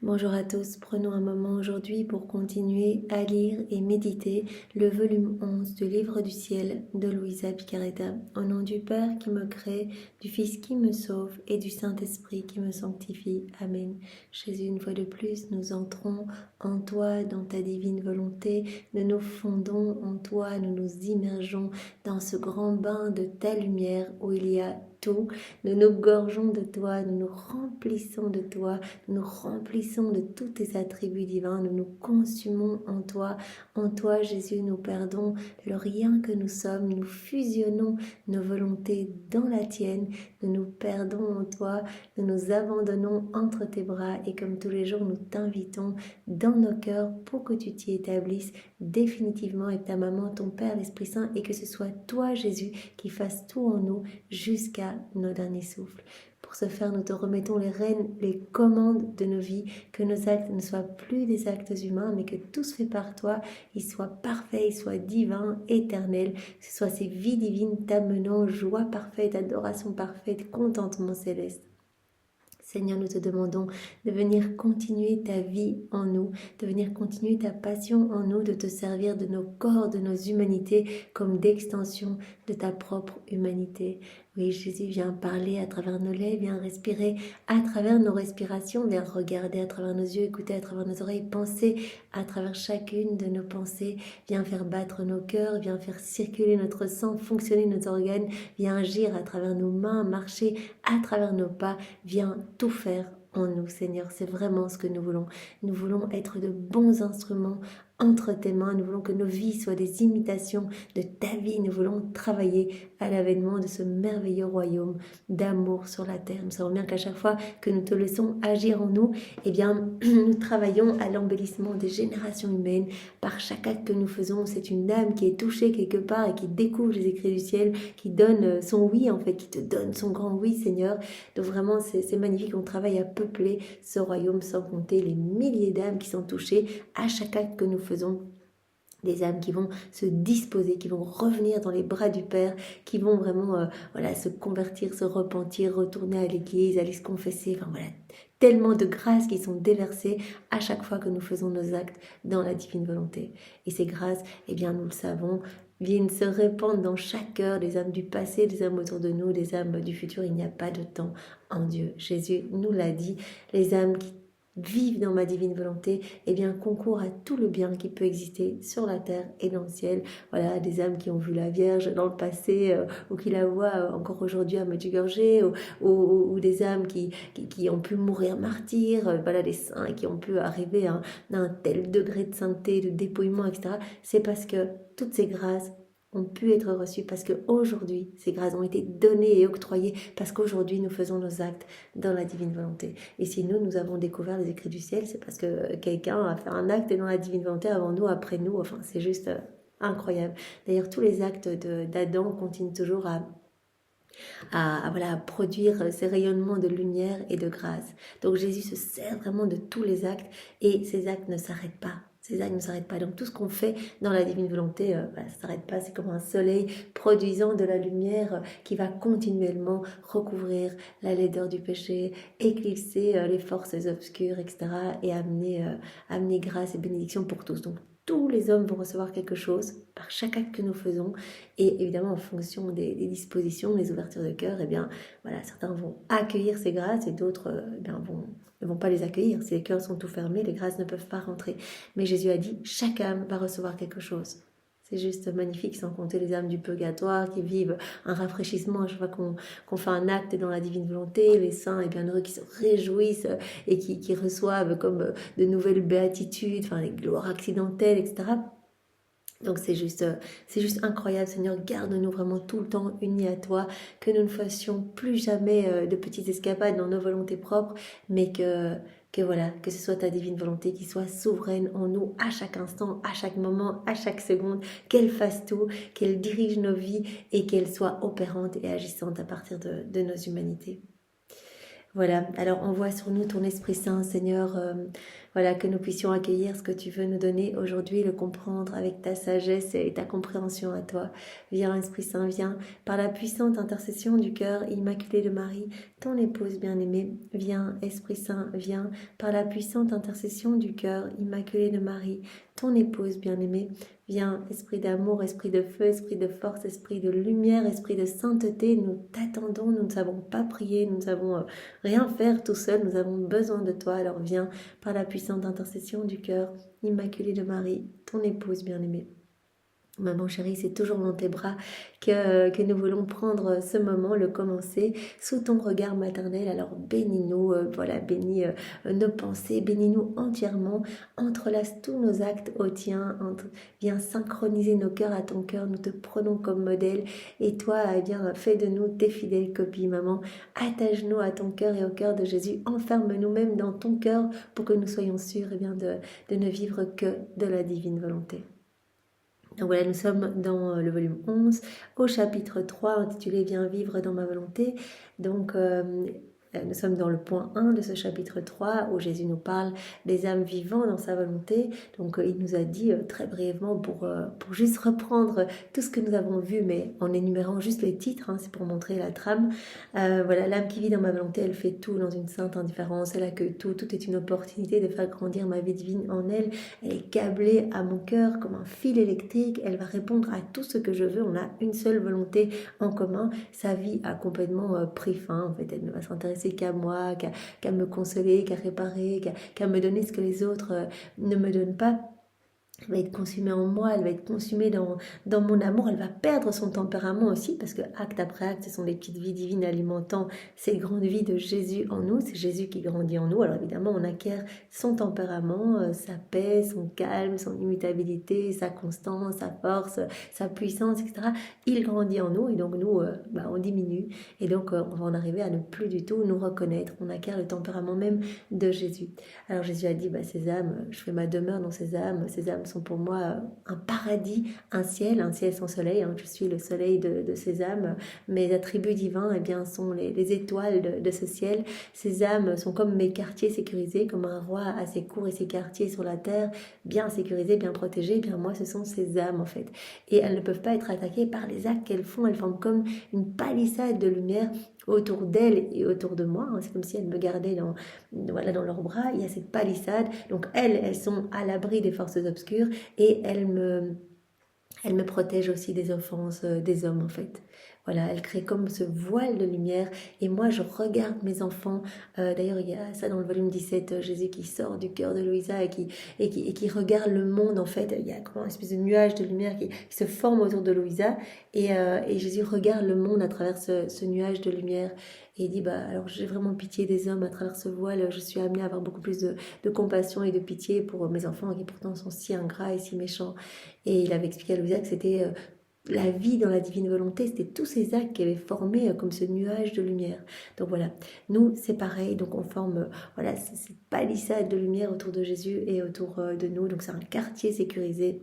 Bonjour à tous, prenons un moment aujourd'hui pour continuer à lire et méditer le volume 11 du Livre du Ciel de Luisa Picaretta. Au nom du Père qui me crée, du Fils qui me sauve et du Saint-Esprit qui me sanctifie. Amen. Jésus, une fois de plus, nous entrons en toi, dans ta divine volonté. Nous nous fondons en toi, nous nous immergeons dans ce grand bain de ta lumière où il y a tout. Nous nous gorgeons de toi, nous nous remplissons de toi, nous remplissons de tous tes attributs divins, nous nous consumons en toi. En toi, Jésus, nous perdons le rien que nous sommes, nous fusionnons nos volontés dans la tienne, nous nous perdons en toi, nous nous abandonnons entre tes bras et comme tous les jours, nous t'invitons dans nos cœurs pour que tu t'y établisses définitivement avec ta maman, ton Père, l'Esprit Saint et que ce soit toi, Jésus, qui fasse tout en nous jusqu'à nos derniers souffles. Pour ce faire, nous te remettons les rênes, les commandes de nos vies, que nos actes ne soient plus des actes humains, mais que tout se fait par toi, ils soient parfaits, ils soient divins, éternels, que ce soit ces vies divines t'amenant joie parfaite, adoration parfaite, contentement céleste. Seigneur, nous te demandons de venir continuer ta vie en nous, de venir continuer ta passion en nous, de te servir de nos corps, de nos humanités comme d'extension de ta propre humanité. Oui, Jésus, viens parler à travers nos lèvres, viens respirer à travers nos respirations, viens regarder à travers nos yeux, écouter à travers nos oreilles, penser à travers chacune de nos pensées, viens faire battre nos cœurs, viens faire circuler notre sang, fonctionner nos organes, viens agir à travers nos mains, marcher à travers nos pas, viens tout faire en nous, Seigneur. C'est vraiment ce que nous voulons. Nous voulons être de bons instruments entre tes mains. Nous voulons que nos vies soient des imitations de ta vie. Nous voulons travailler à l'avènement de ce merveilleux royaume d'amour sur la terre. Nous savons bien qu'à chaque fois que nous te laissons agir en nous, eh bien, nous travaillons à l'embellissement des générations humaines. Par chaque acte que nous faisons, c'est une âme qui est touchée quelque part et qui découvre les écrits du ciel, qui donne son oui, en fait, qui te donne son grand oui, Seigneur. Donc vraiment, c'est magnifique. On travaille à peupler ce royaume sans compter les milliers d'âmes qui sont touchées à chaque acte que nous faisons. Des âmes qui vont se disposer, qui vont revenir dans les bras du Père, qui vont vraiment se convertir, se repentir, retourner à l'église, aller se confesser. Enfin voilà, tellement de grâces qui sont déversées à chaque fois que nous faisons nos actes dans la divine volonté. Et ces grâces, eh bien nous le savons, viennent se répandre dans chaque cœur, des âmes du passé, des âmes autour de nous, des âmes du futur. Il n'y a pas de temps en Dieu. Jésus nous l'a dit, les âmes qui vivent dans ma divine volonté, eh bien concourent à tout le bien qui peut exister sur la terre et dans le ciel. Voilà, des âmes qui ont vu la Vierge dans le passé ou qui la voient encore aujourd'hui à Medjugorje, ou des âmes qui ont pu mourir martyrs, voilà, des saints qui ont pu arriver à un tel degré de sainteté, de dépouillement, etc. C'est parce que toutes ces grâces ont pu être reçues parce qu'aujourd'hui, ces grâces ont été données et octroyées parce qu'aujourd'hui, nous faisons nos actes dans la divine volonté. Et si nous avons découvert les écrits du ciel, c'est parce que quelqu'un a fait un acte dans la divine volonté avant nous, après nous. Enfin, c'est juste incroyable. D'ailleurs, tous les actes d'Adam continuent toujours à produire ces rayonnements de lumière et de grâce. Donc Jésus se sert vraiment de tous les actes et ces actes ne s'arrêtent pas. Ces actes ne s'arrêtent pas. Donc tout ce qu'on fait dans la divine volonté, ça ne s'arrête pas. C'est comme un soleil produisant de la lumière qui va continuellement recouvrir la laideur du péché, éclipser les forces obscures, etc. et amener grâce et bénédiction pour tous. Donc tous les hommes vont recevoir quelque chose par chaque acte que nous faisons et évidemment en fonction des dispositions, des ouvertures de cœur, eh bien voilà, certains vont accueillir ces grâces et d'autres ne vont pas les accueillir. Si les cœurs sont tout fermés, les grâces ne peuvent pas rentrer. Mais Jésus a dit, chaque âme va recevoir quelque chose. C'est juste magnifique, sans compter les âmes du purgatoire qui vivent un rafraîchissement à chaque fois qu'on fait un acte dans la divine volonté, les saints et bienheureux qui se réjouissent et qui reçoivent comme de nouvelles béatitudes, enfin les gloires accidentelles, etc. Donc c'est juste incroyable, Seigneur, garde-nous vraiment tout le temps unis à toi, que nous ne fassions plus jamais de petites escapades dans nos volontés propres, mais que ce soit ta divine volonté qui soit souveraine en nous à chaque instant, à chaque moment, à chaque seconde, qu'elle fasse tout, qu'elle dirige nos vies et qu'elle soit opérante et agissante à partir de nos humanités. Voilà, alors envoie sur nous ton Esprit Saint, Seigneur, voilà, que nous puissions accueillir ce que tu veux nous donner aujourd'hui, le comprendre avec ta sagesse et ta compréhension à toi. Viens, Esprit Saint, viens, par la puissante intercession du cœur immaculé de Marie, ton épouse bien-aimée. Viens, Esprit Saint, viens, par la puissante intercession du cœur immaculé de Marie, ton épouse bien-aimée. Viens, esprit d'amour, esprit de feu, esprit de force, esprit de lumière, esprit de sainteté, nous t'attendons, nous ne savons pas prier, nous ne savons rien faire tout seul, nous avons besoin de toi, alors viens par la puissante intercession du cœur immaculé de Marie, ton épouse bien-aimée. Maman chérie, c'est toujours dans tes bras que nous voulons prendre ce moment, le commencer sous ton regard maternel. Alors bénis-nous, voilà, bénis nos pensées, bénis-nous entièrement, entrelace tous nos actes au tien, viens synchroniser nos cœurs à ton cœur, nous te prenons comme modèle et toi, viens, fais de nous tes fidèles copies, maman. Attache-nous à ton cœur et au cœur de Jésus, enferme-nous même dans ton cœur pour que nous soyons sûrs de ne vivre que de la divine volonté. Donc voilà, nous sommes dans le volume 11, au chapitre 3, intitulé « Viens vivre dans ma volonté ». Donc, nous sommes dans le point 1 de ce chapitre 3, où Jésus nous parle des âmes vivant dans sa volonté. Donc, il nous a dit très brièvement, pour juste reprendre tout ce que nous avons vu, mais en énumérant juste les titres, hein, c'est pour montrer la trame. Voilà, l'âme qui vit dans ma volonté, elle fait tout dans une sainte indifférence, elle accueille tout, tout est une opportunité de faire grandir ma vie divine en elle. Elle est câblée à mon cœur comme un fil électrique, elle va répondre à tout ce que je veux, on a une seule volonté en commun. Sa vie a complètement pris fin, en fait, elle ne va s'intéresser qu'à moi, qu'à me consoler, qu'à réparer, qu'à me donner ce que les autres ne me donnent pas. Elle va être consumée en moi, elle va être consumée dans mon amour, elle va perdre son tempérament aussi, parce que acte après acte, ce sont des petites vies divines alimentant ces grandes vies de Jésus en nous, c'est Jésus qui grandit en nous. Alors évidemment, on acquiert son tempérament, sa paix, son calme, son immutabilité, sa constance, sa force, sa puissance, etc. Il grandit en nous, et donc nous, on diminue, et donc on va en arriver à ne plus du tout nous reconnaître, on acquiert le tempérament même de Jésus. Alors Jésus a dit, ces âmes, je fais ma demeure dans ces âmes sont pour moi un paradis, un ciel sans soleil, hein. Je suis le soleil de ces âmes, mes attributs divins sont les étoiles de ce ciel. Ces âmes sont comme mes quartiers sécurisés, comme un roi a ses cours et ses quartiers sur la terre, bien sécurisés, bien protégés. Moi ce sont ces âmes en fait, et elles ne peuvent pas être attaquées par les actes qu'elles font. Elles forment comme une palissade de lumière autour d'elles et autour de moi, hein. C'est comme si elles me gardaient dans leurs bras. Il y a cette palissade, donc elles sont à l'abri des forces obscures, et elles me protègent aussi des offenses des hommes en fait. Voilà, elle crée comme ce voile de lumière, et moi je regarde mes enfants. D'ailleurs il y a ça dans le volume 17, Jésus qui sort du cœur de Louisa et qui regarde le monde en fait. Il y a comme une espèce de nuage de lumière qui se forme autour de Louisa, et Jésus regarde le monde à travers ce nuage de lumière, et il dit, alors j'ai vraiment pitié des hommes à travers ce voile, je suis amenée à avoir beaucoup plus de compassion et de pitié pour mes enfants qui pourtant sont si ingrats et si méchants. Et il avait expliqué à Louisa que c'était la vie dans la divine volonté, c'était tous ces actes qui avaient formé comme ce nuage de lumière. Donc voilà, nous c'est pareil, donc on forme cette palissade de lumière autour de Jésus et autour de nous, donc c'est un quartier sécurisé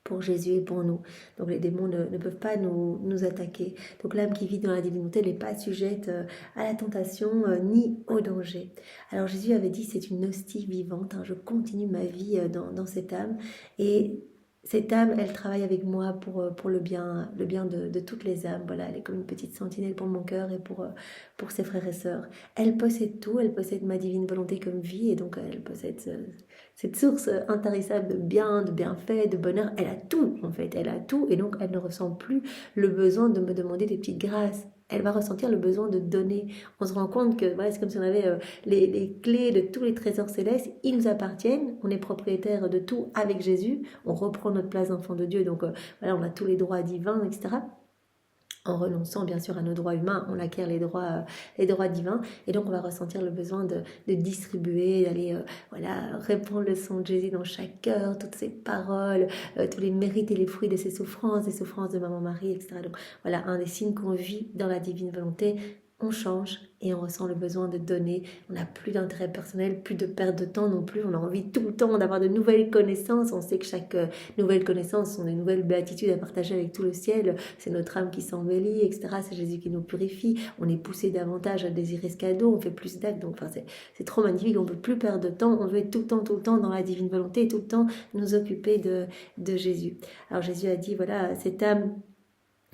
pour Jésus et pour nous. Donc les démons ne peuvent pas nous attaquer. Donc l'âme qui vit dans la divinité n'est pas sujette à la tentation ni au danger. Alors Jésus avait dit, c'est une hostie vivante, hein, je continue ma vie dans cette âme, et cette âme, elle travaille avec moi pour le bien de toutes les âmes. Voilà, elle est comme une petite sentinelle pour mon cœur et pour ses frères et sœurs. Elle possède tout, elle possède ma divine volonté comme vie, et donc elle possède cette source intarissable de bien, de bienfait, de bonheur. Elle a tout en fait, elle a tout, et donc elle ne ressent plus le besoin de me demander des petites grâces. Elle va ressentir le besoin de donner. On se rend compte que c'est comme si on avait les clés de tous les trésors célestes, ils nous appartiennent, on est propriétaire de tout avec Jésus, on reprend notre place d'enfant de Dieu, donc on a tous les droits divins, etc. En renonçant bien sûr à nos droits humains, on acquiert les droits divins, et donc on va ressentir le besoin de distribuer, d'aller répandre le sang de Jésus dans chaque cœur, toutes ses paroles, tous les mérites et les fruits de ses souffrances, des souffrances de Maman Marie, etc. Donc voilà, un des signes qu'on vit dans la divine volonté, on change et on ressent le besoin de donner. On n'a plus d'intérêt personnel, plus de perte de temps non plus. On a envie tout le temps d'avoir de nouvelles connaissances. On sait que chaque nouvelle connaissance sont des nouvelles béatitudes à partager avec tout le ciel. C'est notre âme qui s'embellit, etc. C'est Jésus qui nous purifie. On est poussé davantage à désirer ce cadeau. On fait plus d'actes. Donc, enfin, c'est trop magnifique. On ne veut plus perdre de temps. On veut être tout le temps dans la divine volonté et tout le temps nous occuper de Jésus. Alors, Jésus a dit, voilà, cette âme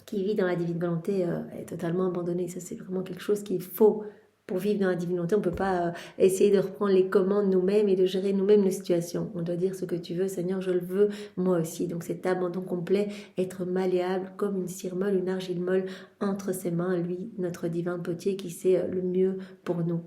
qui vit dans la divine volonté est totalement abandonnée. Ça, c'est vraiment quelque chose qu'il faut pour vivre dans la divine volonté. On ne peut pas essayer de reprendre les commandes nous-mêmes et de gérer nous-mêmes nos situations. On doit dire ce que tu veux, Seigneur, je le veux, moi aussi. Donc cet abandon complet, être malléable comme une cire molle, une argile molle entre ses mains, lui, notre divin potier qui sait le mieux pour nous.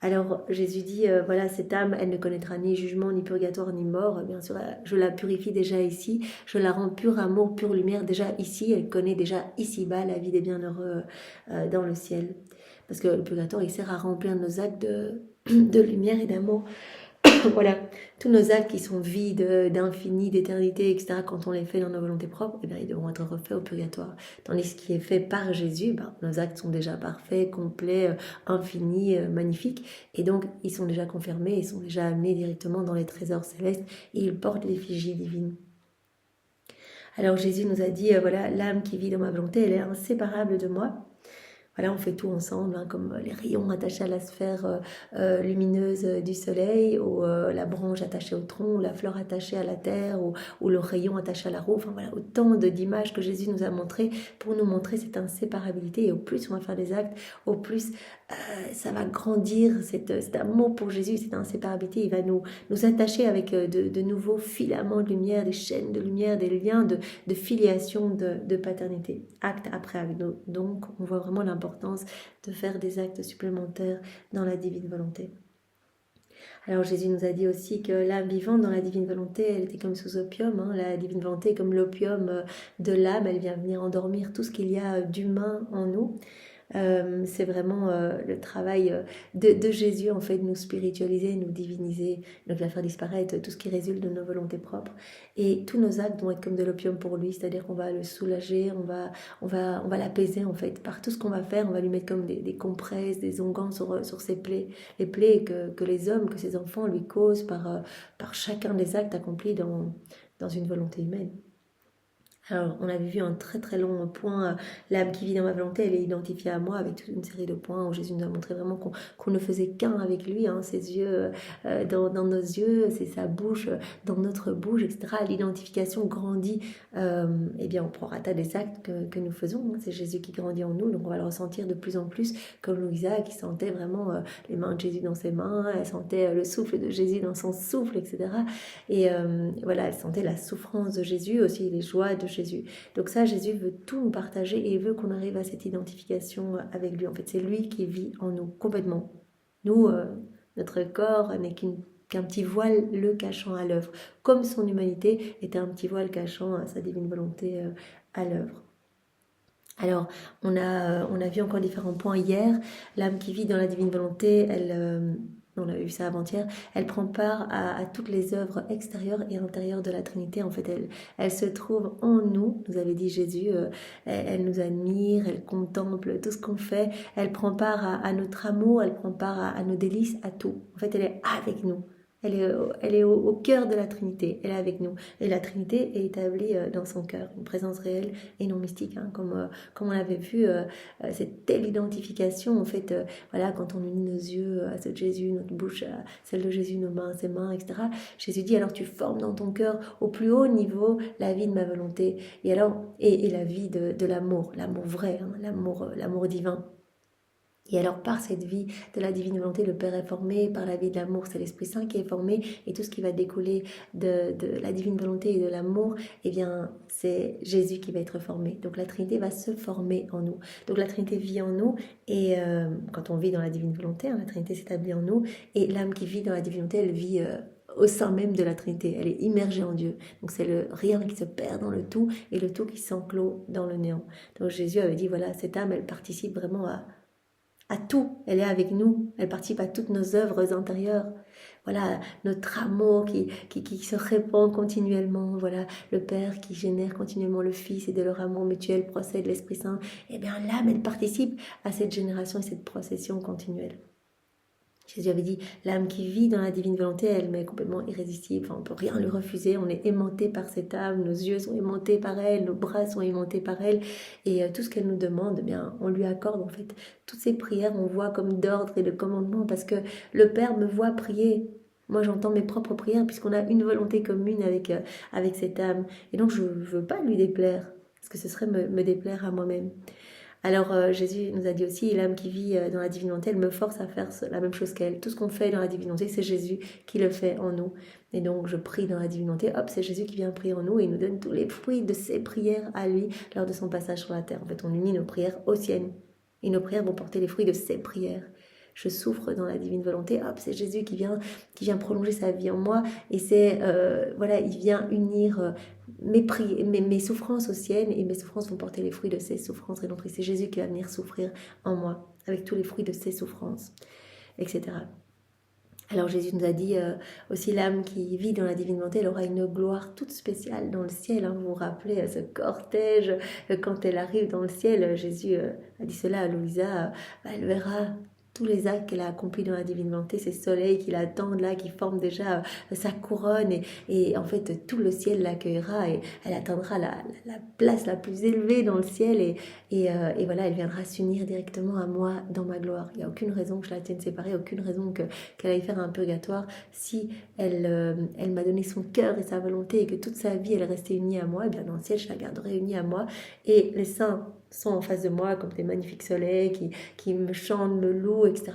Alors Jésus dit, voilà, cette âme, elle ne connaîtra ni jugement, ni purgatoire, ni mort. Bien sûr, je la purifie déjà ici, je la rends pure amour, pure lumière déjà ici. Elle connaît déjà ici-bas la vie des bienheureux dans le ciel. Parce que le purgatoire, il sert à remplir nos actes de lumière et d'amour. Voilà, tous nos actes qui sont vides, d'infini, d'éternité, etc., quand on les fait dans nos volontés propres, eh bien, ils devront être refaits au purgatoire. Tandis que ce qui est fait par Jésus, nos actes sont déjà parfaits, complets, infinis, magnifiques, et donc ils sont déjà confirmés, ils sont déjà amenés directement dans les trésors célestes, et ils portent l'effigie divine. Alors Jésus nous a dit, voilà, l'âme qui vit dans ma volonté, elle est inséparable de moi. Voilà, on fait tout ensemble, hein, comme les rayons attachés à la sphère lumineuse du soleil, ou la branche attachée au tronc, ou la fleur attachée à la terre, ou le rayon attaché à la roue. Enfin voilà, autant d'images que Jésus nous a montrées pour nous montrer cette inséparabilité. Et au plus on va faire des actes, au plus ça va grandir, cet amour pour Jésus, cette inséparabilité. Il va nous attacher avec de nouveaux filaments de lumière, des chaînes de lumière, des liens de filiation, de paternité, acte après acte. Donc on voit vraiment l'importance de faire des actes supplémentaires dans la divine volonté. Alors Jésus nous a dit aussi que l'âme vivante dans la divine volonté, elle était comme sous opium, hein. La divine volonté est comme l'opium de l'âme, elle vient venir endormir tout ce qu'il y a d'humain en nous. C'est vraiment le travail de Jésus, en fait, nous spiritualiser, nous diviniser, donc la faire disparaître tout ce qui résulte de nos volontés propres. Et tous nos actes vont être comme de l'opium pour lui, c'est-à-dire qu'on va le soulager, on va l'apaiser, en fait. Par tout ce qu'on va faire, on va lui mettre comme des compresses, des onguents sur ses plaies, les plaies que les hommes, que ses enfants lui causent par chacun des actes accomplis dans une volonté humaine. Alors, on avait vu un très long point, l'âme qui vit dans ma volonté, elle est identifiée à moi avec toute une série de points où Jésus nous a montré vraiment qu'on ne faisait qu'un avec lui, hein, ses yeux dans nos yeux, c'est sa bouche dans notre bouche, etc. L'identification grandit, eh bien, on prorata des actes que nous faisons, hein. C'est Jésus qui grandit en nous, donc on va le ressentir de plus en plus, comme Louisa qui sentait vraiment les mains de Jésus dans ses mains, elle sentait le souffle de Jésus dans son souffle, etc. Et voilà, elle sentait la souffrance de Jésus, aussi les joies de Jésus. Donc ça, Jésus veut tout nous partager et il veut qu'on arrive à cette identification avec lui. En fait, c'est lui qui vit en nous complètement. Nous, notre corps n'est qu'un petit voile le cachant à l'œuvre, comme son humanité était un petit voile cachant sa divine volonté à l'œuvre. Alors, on a vu encore différents points hier. L'âme qui vit dans la divine volonté, on a vu ça avant-hier, elle prend part à toutes les œuvres extérieures et intérieures de la Trinité. En fait, elle se trouve en nous, nous avait dit Jésus, elle nous admire, elle contemple tout ce qu'on fait, elle prend part à notre amour, elle prend part à nos délices, à tout. En fait, elle est avec nous. Elle est au cœur de la Trinité, elle est avec nous. Et la Trinité est établie dans son cœur, une présence réelle et non mystique, hein, comme on l'avait vu, c'est telle identification, en fait, voilà, quand on unit nos yeux à ceux de Jésus, notre bouche à celle de Jésus, nos mains à ses mains, etc. Jésus dit, alors tu formes dans ton cœur au plus haut niveau la vie de ma volonté, et alors et la vie de l'amour vrai, hein, l'amour divin. Et alors par cette vie de la divine volonté, le Père est formé, par la vie de l'amour, c'est l'Esprit Saint qui est formé, et tout ce qui va découler de la divine volonté et de l'amour, eh bien c'est Jésus qui va être formé. Donc la Trinité va se former en nous. Donc la Trinité vit en nous, et quand on vit dans la divine volonté, hein, la Trinité s'établit en nous, et l'âme qui vit dans la divine volonté, elle vit au sein même de la Trinité, elle est immergée en Dieu. Donc c'est le rien qui se perd dans le tout, et le tout qui s'enclôt dans le néant. Donc Jésus avait dit, voilà, cette âme, elle participe vraiment à à tout. Elle est avec nous. Elle participe à toutes nos œuvres intérieures. Voilà, notre amour qui se répand continuellement. Voilà, le Père qui génère continuellement le Fils et de leur amour mutuel procède l'Esprit Saint. Eh bien, l'âme, elle participe à cette génération et cette procession continuelle. Jésus avait dit, l'âme qui vit dans la divine volonté, elle est complètement irrésistible, enfin, on ne peut rien lui refuser, on est aimanté par cette âme, nos yeux sont aimantés par elle, nos bras sont aimantés par elle, et tout ce qu'elle nous demande, eh bien, on lui accorde en fait. Toutes ces prières, on voit comme d'ordre et de commandement, parce que le Père me voit prier. Moi, j'entends mes propres prières, puisqu'on a une volonté commune avec cette âme, et donc je ne veux pas lui déplaire, parce que ce serait me déplaire à moi-même. Alors Jésus nous a dit aussi, l'âme qui vit dans la divinité, elle me force à faire la même chose qu'elle. Tout ce qu'on fait dans la divinité, c'est Jésus qui le fait en nous. Et donc je prie dans la divinité, hop, c'est Jésus qui vient prier en nous et il nous donne tous les fruits de ses prières à lui lors de son passage sur la terre. En fait, on unit nos prières aux siennes. Et nos prières vont porter les fruits de ses prières. Je souffre dans la divine volonté, hop, c'est Jésus qui vient prolonger sa vie en moi. Et c'est, voilà, il vient unir mes souffrances aux siennes et mes souffrances vont porter les fruits de ses souffrances rédemptrices. C'est Jésus qui va venir souffrir en moi avec tous les fruits de ses souffrances, etc. Alors Jésus nous a dit aussi l'âme qui vit dans la divine volonté, elle aura une gloire toute spéciale dans le ciel. Hein. Vous vous rappelez ce cortège, quand elle arrive dans le ciel, Jésus a dit cela à Louisa, elle verra tous les actes qu'elle a accomplis dans la divine volonté, ces soleils qui l'attendent là, qui forment déjà sa couronne et en fait tout le ciel l'accueillera et elle atteindra la place la plus élevée dans le ciel et voilà, elle viendra s'unir directement à moi dans ma gloire. Il n'y a aucune raison que je la tienne séparée, aucune raison qu'elle aille faire un purgatoire si elle m'a donné son cœur et sa volonté et que toute sa vie elle est restée unie à moi, et bien dans le ciel je la garderai unie à moi et les saints sont en face de moi comme des magnifiques soleils qui me chantent, me louent, etc.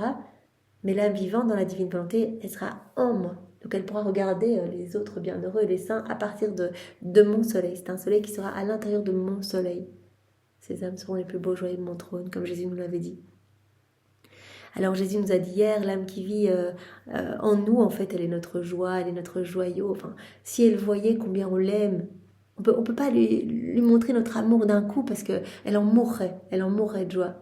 Mais l'âme vivante dans la divine volonté, elle sera en moi. Donc elle pourra regarder les autres bienheureux et les saints à partir de mon soleil. C'est un soleil qui sera à l'intérieur de mon soleil. Ces âmes seront les plus beaux joyaux de mon trône, comme Jésus nous l'avait dit. Alors Jésus nous a dit hier, l'âme qui vit en nous, en fait, elle est notre joie, elle est notre joyau. Enfin, si elle voyait combien on l'aime, on peut pas lui montrer notre amour d'un coup parce qu'elle en mourrait de joie.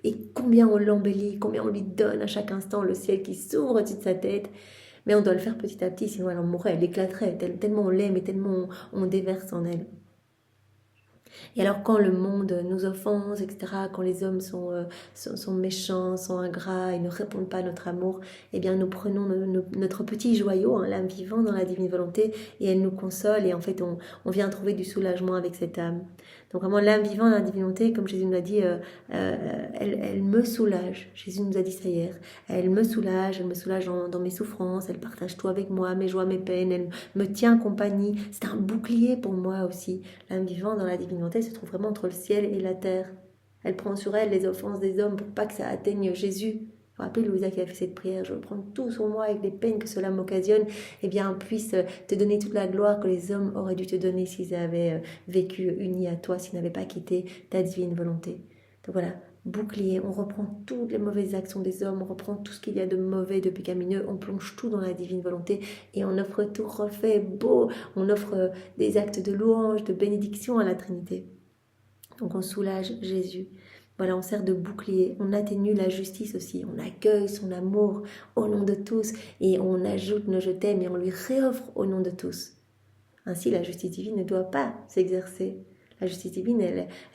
Et combien on l'embellit, combien on lui donne à chaque instant le ciel qui s'ouvre au-dessus de sa tête. Mais on doit le faire petit à petit, sinon elle en mourrait, elle éclaterait, tellement on l'aime et tellement on déverse en elle. Et alors quand le monde nous offense, etc., quand les hommes sont méchants, sont ingrats, ils ne répondent pas à notre amour, eh bien nous prenons notre petit joyau, hein, l'âme vivante dans la divine volonté, et elle nous console, et en fait on vient trouver du soulagement avec cette âme. Donc vraiment l'âme vivante dans la divine volonté, comme Jésus nous l'a dit, elle me soulage. Jésus nous a dit ça hier. Elle me soulage dans mes souffrances, elle partage tout avec moi, mes joies, mes peines, elle me tient compagnie. C'est un bouclier pour moi aussi. L'âme vivante dans la divine volonté se trouve vraiment entre le ciel et la terre. Elle prend sur elle les offenses des hommes pour pas que ça atteigne Jésus. Vous vous rappelez Louisa qui a fait cette prière, je veux prendre tout sur moi avec les peines que cela m'occasionne, et bien puisse te donner toute la gloire que les hommes auraient dû te donner s'ils avaient vécu unis à toi, s'ils n'avaient pas quitté ta divine volonté. Donc voilà, bouclier, on reprend toutes les mauvaises actions des hommes, on reprend tout ce qu'il y a de mauvais, de pécamineux, on plonge tout dans la divine volonté et on offre tout refait, beau, on offre des actes de louange, de bénédiction à la Trinité. Donc on soulage Jésus. Voilà, on sert de bouclier, on atténue la justice aussi, on accueille son amour au nom de tous et on ajoute nos je t'aime et on lui réoffre au nom de tous. Ainsi, la justice divine ne doit pas s'exercer. La justice divine,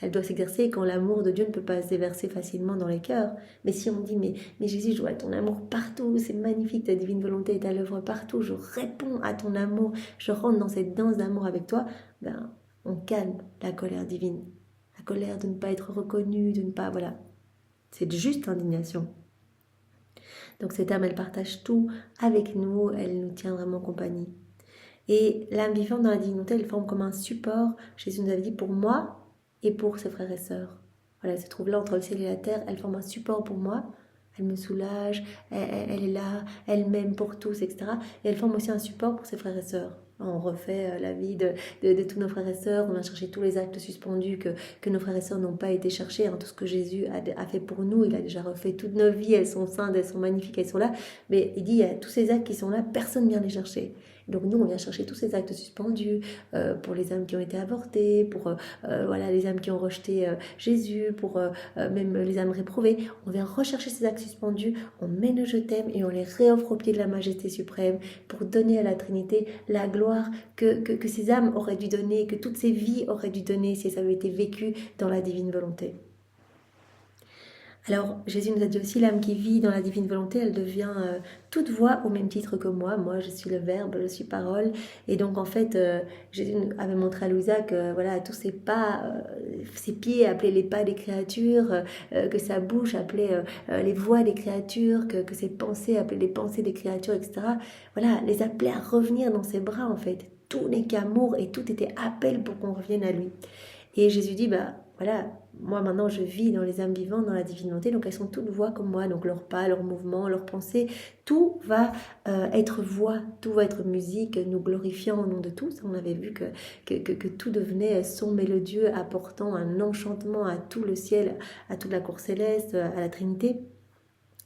elle doit s'exercer quand l'amour de Dieu ne peut pas se déverser facilement dans les cœurs. Mais si on dit, mais Jésus, je vois ton amour partout, c'est magnifique, ta divine volonté est à l'œuvre partout, je réponds à ton amour, je rentre dans cette danse d'amour avec toi, ben, on calme la colère divine. La colère de ne pas être reconnu, de ne pas... Voilà. C'est de juste indignation. Donc cette âme, elle partage tout avec nous, elle nous tient vraiment compagnie. Et l'âme vivante dans la divinité, elle forme comme un support, Jésus nous avait dit, pour moi et pour ses frères et sœurs. Voilà, elle se trouve là entre le ciel et la terre, elle forme un support pour moi, elle me soulage, elle est là, elle m'aime pour tous, etc. Et elle forme aussi un support pour ses frères et sœurs. On refait la vie de tous nos frères et sœurs, on va chercher tous les actes suspendus que nos frères et sœurs n'ont pas été cherchés, hein, tout ce que Jésus a fait pour nous, il a déjà refait toutes nos vies, elles sont saintes, elles sont magnifiques, elles sont là, mais il dit, il y a tous ces actes qui sont là, personne ne vient les chercher. Donc nous, on vient chercher tous ces actes suspendus pour les âmes qui ont été avortées, pour voilà, les âmes qui ont rejeté Jésus, pour même les âmes réprouvées. On vient rechercher ces actes suspendus, on met nos je t'aime et on les réoffre au pied de la majesté suprême pour donner à la Trinité la gloire que ces âmes auraient dû donner, que toutes ces vies auraient dû donner si elles avaient été vécues dans la divine volonté. Alors, Jésus nous a dit aussi, l'âme qui vit dans la divine volonté, elle devient toute voix au même titre que moi. Moi, je suis le Verbe, je suis parole. Et donc, en fait, Jésus avait montré à Louisa que voilà, tous ses pas, ses pieds appelaient les pas des créatures, que sa bouche appelait les voix des créatures, que ses pensées appelaient les pensées des créatures, etc. Voilà, les appelait à revenir dans ses bras, en fait. Tout n'est qu'amour et tout était appel pour qu'on revienne à lui. Et Jésus dit, bah voilà, moi maintenant je vis dans les âmes vivantes, dans la divine volonté, donc elles sont toutes voix comme moi, donc leurs pas, leurs mouvements, leurs pensées, tout va être voix, tout va être musique, nous glorifiant au nom de tous. On avait vu que tout devenait son mélodieux, apportant un enchantement à tout le ciel, à toute la cour céleste, à la Trinité.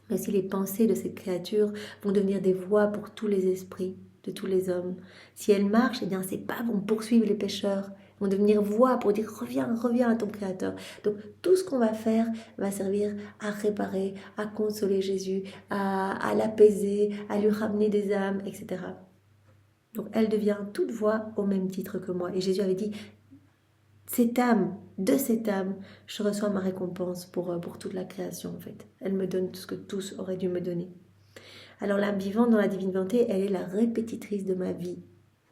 Mais aussi les pensées de ces créatures vont devenir des voix pour tous les esprits de tous les hommes. Si elles marchent, eh bien ces pas vont poursuivre les pécheurs, vont devenir voix pour dire reviens, reviens à ton Créateur. Donc tout ce qu'on va faire va servir à réparer, à consoler Jésus, à l'apaiser, à lui ramener des âmes, etc. Donc elle devient toute voix au même titre que moi. Et Jésus avait dit, de cette âme, je reçois ma récompense pour toute la création en fait. Elle me donne tout ce que tous auraient dû me donner. Alors l'âme vivante dans la divine volonté, elle est la répétitrice de ma vie,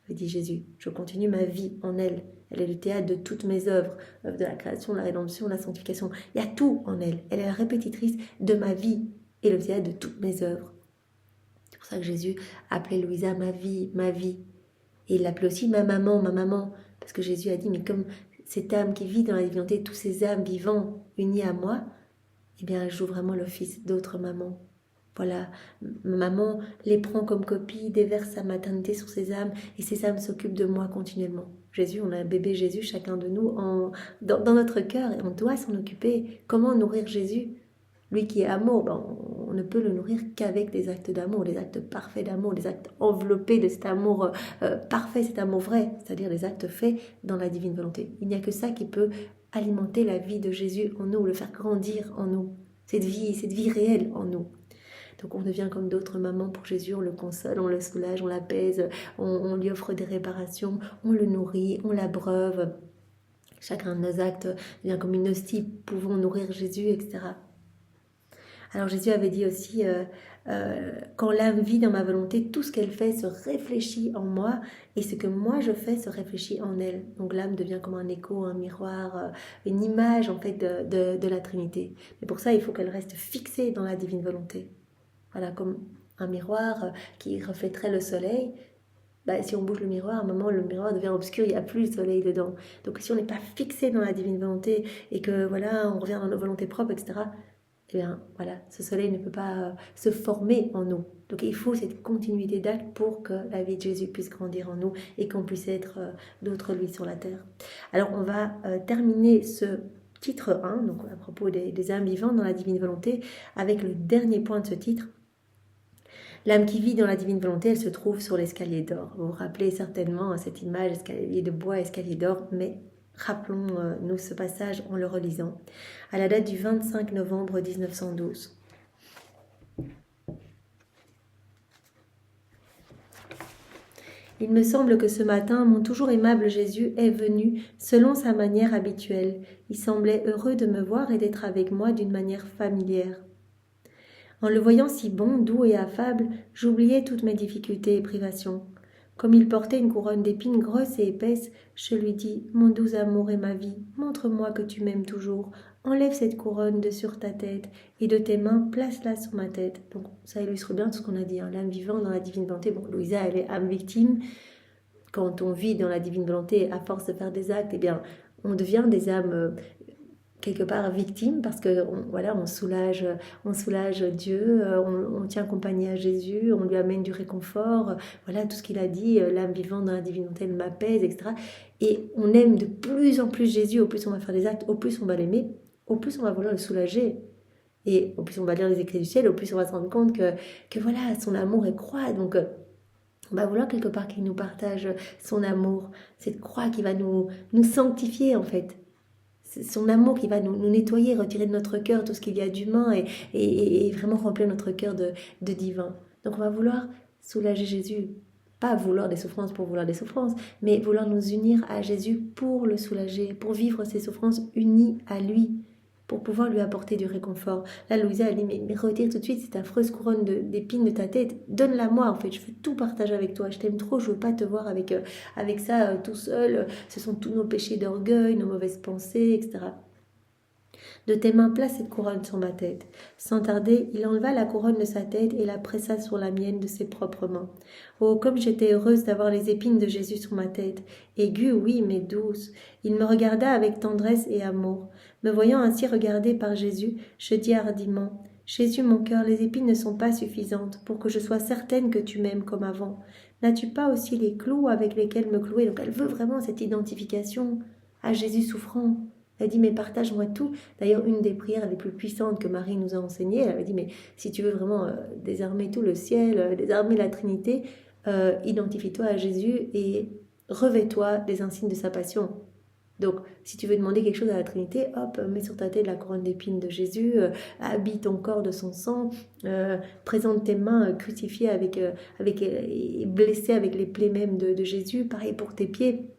dit Jésus. Je continue ma vie en elle. Elle est le théâtre de toutes mes œuvres, de la création, de la rédemption, de la sanctification. Il y a tout en elle. Elle est la répétitrice de ma vie et le théâtre de toutes mes œuvres. C'est pour ça que Jésus appelait Louisa ma vie, ma vie. Et il l'appelait aussi ma maman. Parce que Jésus a dit, mais comme cette âme qui vit dans la divinité, tous ces âmes vivants unis à moi, eh bien, elle joue vraiment l'office d'autres mamans. Voilà, maman les prend comme copie, déverse sa maternité sur ces âmes et ces âmes s'occupent de moi continuellement. Jésus, on a un bébé Jésus, chacun de nous, dans notre cœur et on doit s'en occuper. Comment nourrir Jésus? Lui qui est amour, on ne peut le nourrir qu'avec des actes d'amour, des actes parfaits d'amour, des actes enveloppés de cet amour parfait, cet amour vrai, c'est-à-dire les actes faits dans la divine volonté. Il n'y a que ça qui peut alimenter la vie de Jésus en nous, le faire grandir en nous, cette vie réelle en nous. Donc on devient comme d'autres mamans pour Jésus, on le console, on le soulage, on l'apaise, on lui offre des réparations, on le nourrit, on l'abreuve. Chacun de nos actes devient comme une hostie, pouvons nourrir Jésus, etc. Alors Jésus avait dit aussi, quand l'âme vit dans ma volonté, tout ce qu'elle fait se réfléchit en moi et ce que moi je fais se réfléchit en elle. Donc l'âme devient comme un écho, un miroir, une image en fait de la Trinité. Mais pour ça, il faut qu'elle reste fixée dans la divine volonté. Voilà, comme un miroir qui reflèterait le soleil. Si on bouge le miroir, à un moment, le miroir devient obscur, il n'y a plus le soleil dedans. Donc si on n'est pas fixé dans la divine volonté et que voilà, on revient dans nos volontés propres, etc., eh bien voilà, ce soleil ne peut pas se former en nous. Donc il faut cette continuité d'actes pour que la vie de Jésus puisse grandir en nous et qu'on puisse être d'autres lui sur la terre. Alors on va terminer ce titre 1, donc à propos des âmes vivantes dans la divine volonté, avec le dernier point de ce titre. L'âme qui vit dans la divine volonté, elle se trouve sur l'escalier d'or. Vous vous rappelez certainement cette image, escalier de bois, escalier d'or, mais rappelons-nous ce passage en le relisant. À la date du 25 novembre 1912. Il me semble que ce matin, mon toujours aimable Jésus est venu selon sa manière habituelle. Il semblait heureux de me voir et d'être avec moi d'une manière familière. En le voyant si bon, doux et affable, j'oubliais toutes mes difficultés et privations. Comme il portait une couronne d'épines grosse et épaisse, je lui dis « Mon doux amour et ma vie, montre-moi que tu m'aimes toujours. Enlève cette couronne de sur ta tête et de tes mains, place-la sur ma tête. » Donc ça illustre bien tout ce qu'on a dit, hein. L'âme vivante dans la divine volonté. Bon, Louisa, elle est âme victime. Quand on vit dans la divine volonté, à force de faire des actes, eh bien, on devient des âmes quelque part victime parce que on soulage Dieu, on tient compagnie à Jésus, on lui amène du réconfort, voilà tout ce qu'il a dit, l'âme vivante dans la divinité m'apaise, etc. Et on aime de plus en plus Jésus, au plus on va faire des actes, au plus on va l'aimer, au plus on va vouloir le soulager. Et au plus on va lire les écrits du ciel, au plus on va se rendre compte que voilà, son amour est croix. Donc On va vouloir quelque part qu'il nous partage son amour, cette croix qui va nous sanctifier en fait. C'est son amour qui va nous nettoyer, retirer de notre cœur tout ce qu'il y a d'humain et vraiment remplir notre cœur de divin. Donc on va vouloir soulager Jésus. Pas vouloir des souffrances pour vouloir des souffrances, mais vouloir nous unir à Jésus pour le soulager, pour vivre ses souffrances unies à lui, pour pouvoir lui apporter du réconfort. Là, Louisa, elle dit, mais retire tout de suite cette affreuse couronne d'épines de ta tête. Donne-la-moi, en fait. Je veux tout partager avec toi. Je t'aime trop. Je veux pas te voir avec ça tout seul. Ce sont tous nos péchés d'orgueil, nos mauvaises pensées, etc. De tes mains, place cette couronne sur ma tête. Sans tarder, il enleva la couronne de sa tête et la pressa sur la mienne de ses propres mains. Oh, comme j'étais heureuse d'avoir les épines de Jésus sur ma tête. Aiguë, oui, mais douce. Il me regarda avec tendresse et amour. Me voyant ainsi regardée par Jésus, je dis hardiment, « Jésus, mon cœur, les épines ne sont pas suffisantes pour que je sois certaine que tu m'aimes comme avant. N'as-tu pas aussi les clous avec lesquels me clouer ?» Donc elle veut vraiment cette identification à Jésus souffrant. Elle dit, mais partage-moi tout. D'ailleurs, une des prières les plus puissantes que Marie nous a enseignées, elle avait dit, mais si tu veux vraiment désarmer tout le ciel, désarmer la Trinité, identifie-toi à Jésus et revêt-toi des insignes de sa passion. Donc, si tu veux demander quelque chose à la Trinité, hop, mets sur ta tête la couronne d'épines de Jésus, habille ton corps de son sang, présente tes mains crucifiées et blessées avec les plaies même de Jésus. Pareil pour tes pieds.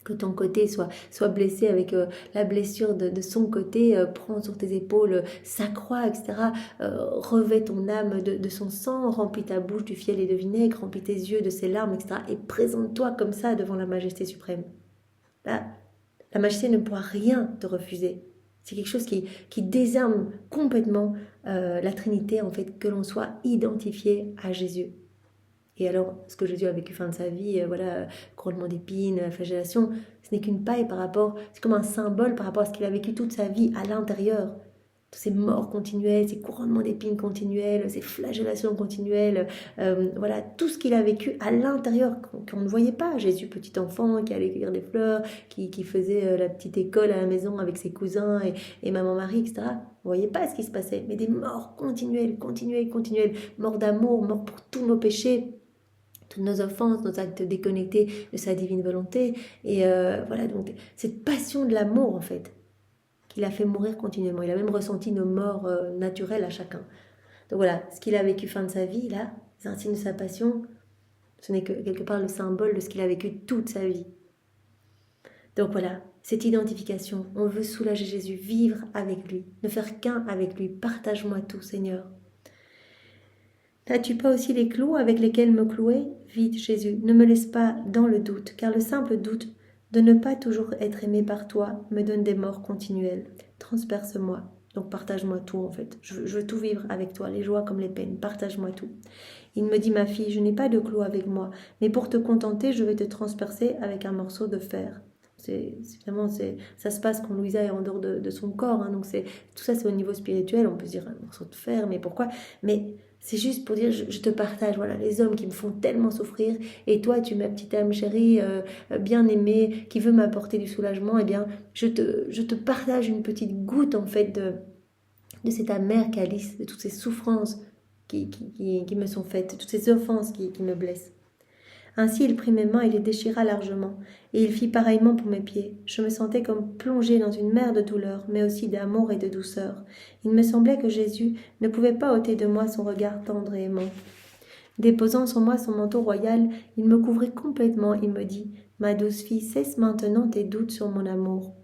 Que ton côté soit blessé avec la blessure de son côté, prends sur tes épaules sa croix, etc. Revêt ton âme de son sang, remplis ta bouche du fiel et de vinaigre, remplis tes yeux de ses larmes, etc. Et présente-toi comme ça devant la majesté suprême. Là, la majesté ne pourra rien te refuser. C'est quelque chose qui désarme complètement la Trinité, en fait, que l'on soit identifié à Jésus. Et alors, ce que Jésus a vécu fin de sa vie, couronnement d'épines, flagellation, ce n'est qu'une paille par rapport, c'est comme un symbole par rapport à ce qu'il a vécu toute sa vie à l'intérieur. Toutes ces morts continuelles, ces couronnements d'épines continuels, ces flagellations continuelles, tout ce qu'il a vécu à l'intérieur, qu'on ne voyait pas. Jésus, petit enfant, qui allait cueillir des fleurs, qui faisait la petite école à la maison avec ses cousins et maman Marie, etc. On ne voyait pas ce qui se passait, mais des morts continuelles, morts d'amour, morts pour tous nos péchés, toutes nos offenses, nos actes déconnectés de sa divine volonté. Et donc cette passion de l'amour, en fait, qu'il a fait mourir continuellement. Il a même ressenti nos morts naturelles à chacun. Donc voilà, ce qu'il a vécu fin de sa vie, là, c'est un signe de sa passion. Ce n'est que quelque part le symbole de ce qu'il a vécu toute sa vie. Donc voilà, cette identification, on veut soulager Jésus, vivre avec lui, ne faire qu'un avec lui. Partage-moi tout, Seigneur. N'as-tu pas aussi les clous avec lesquels me clouer ? Vite, Jésus, ne me laisse pas dans le doute, car le simple doute de ne pas toujours être aimé par toi me donne des morts continuelles. Transperce-moi, donc partage-moi tout en fait. Je veux tout vivre avec toi, les joies comme les peines, partage-moi tout. Il me dit, ma fille, je n'ai pas de clous avec moi, mais pour te contenter, je vais te transpercer avec un morceau de fer. Ça se passe quand Louisa est en dehors de son corps, hein, donc tout ça c'est au niveau spirituel, on peut se dire un morceau de fer, mais pourquoi ? Mais c'est juste pour dire, je te partage, voilà, les hommes qui me font tellement souffrir, et toi, tu es ma petite âme chérie, bien aimée, qui veut m'apporter du soulagement, eh bien, je te partage une petite goutte, en fait, de cet amer calice, de toutes ces souffrances qui me sont faites, toutes ces offenses qui me blessent. Ainsi il prit mes mains et les déchira largement, et il fit pareillement pour mes pieds. Je me sentais comme plongée dans une mer de douleur, mais aussi d'amour et de douceur. Il me semblait que Jésus ne pouvait pas ôter de moi son regard tendre et aimant. Déposant sur moi son manteau royal, il me couvrit complètement et me dit « Ma douce fille, cesse maintenant tes doutes sur mon amour. »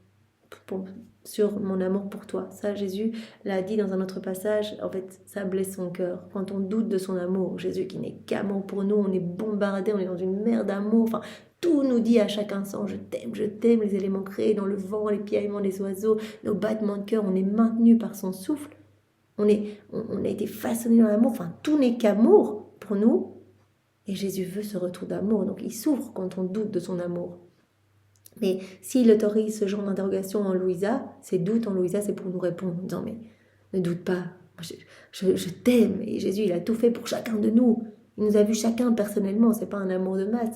sur mon amour pour toi. Ça, Jésus l'a dit dans un autre passage, en fait, ça blesse son cœur. Quand on doute de son amour, Jésus qui n'est qu'amour pour nous, on est bombardé, on est dans une mer d'amour, enfin, tout nous dit à chaque instant, je t'aime, les éléments créés dans le vent, les piaillements des oiseaux, nos battements de cœur, on est maintenu par son souffle, on a été façonné dans l'amour, enfin, tout n'est qu'amour pour nous, et Jésus veut ce retour d'amour, donc il souffre quand on doute de son amour. Mais s'il autorise ce genre d'interrogation en Louisa, ces doutes en Louisa, c'est pour nous répondre en disant « Mais ne doute pas, je t'aime. » Et Jésus, il a tout fait pour chacun de nous. Il nous a vus chacun personnellement, c'est pas un amour de masse.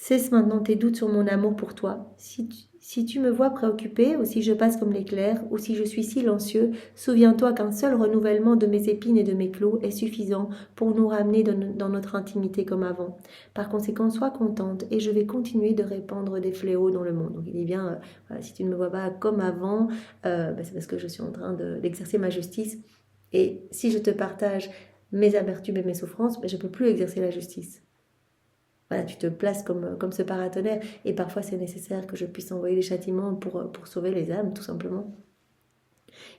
Cesse maintenant tes doutes sur mon amour pour toi. Si tu me vois préoccupé, ou si je passe comme l'éclair, ou si je suis silencieux, souviens-toi qu'un seul renouvellement de mes épines et de mes clous est suffisant pour nous ramener dans notre intimité comme avant. Par conséquent, sois contente et je vais continuer de répandre des fléaux dans le monde. Donc il dit bien, voilà, si tu ne me vois pas comme avant, c'est parce que je suis en train d'exercer ma justice. Et si je te partage mes amertumes et mes souffrances, je ne peux plus exercer la justice. Voilà, tu te places comme ce paratonnerre. Et parfois, c'est nécessaire que je puisse envoyer des châtiments pour sauver les âmes, tout simplement.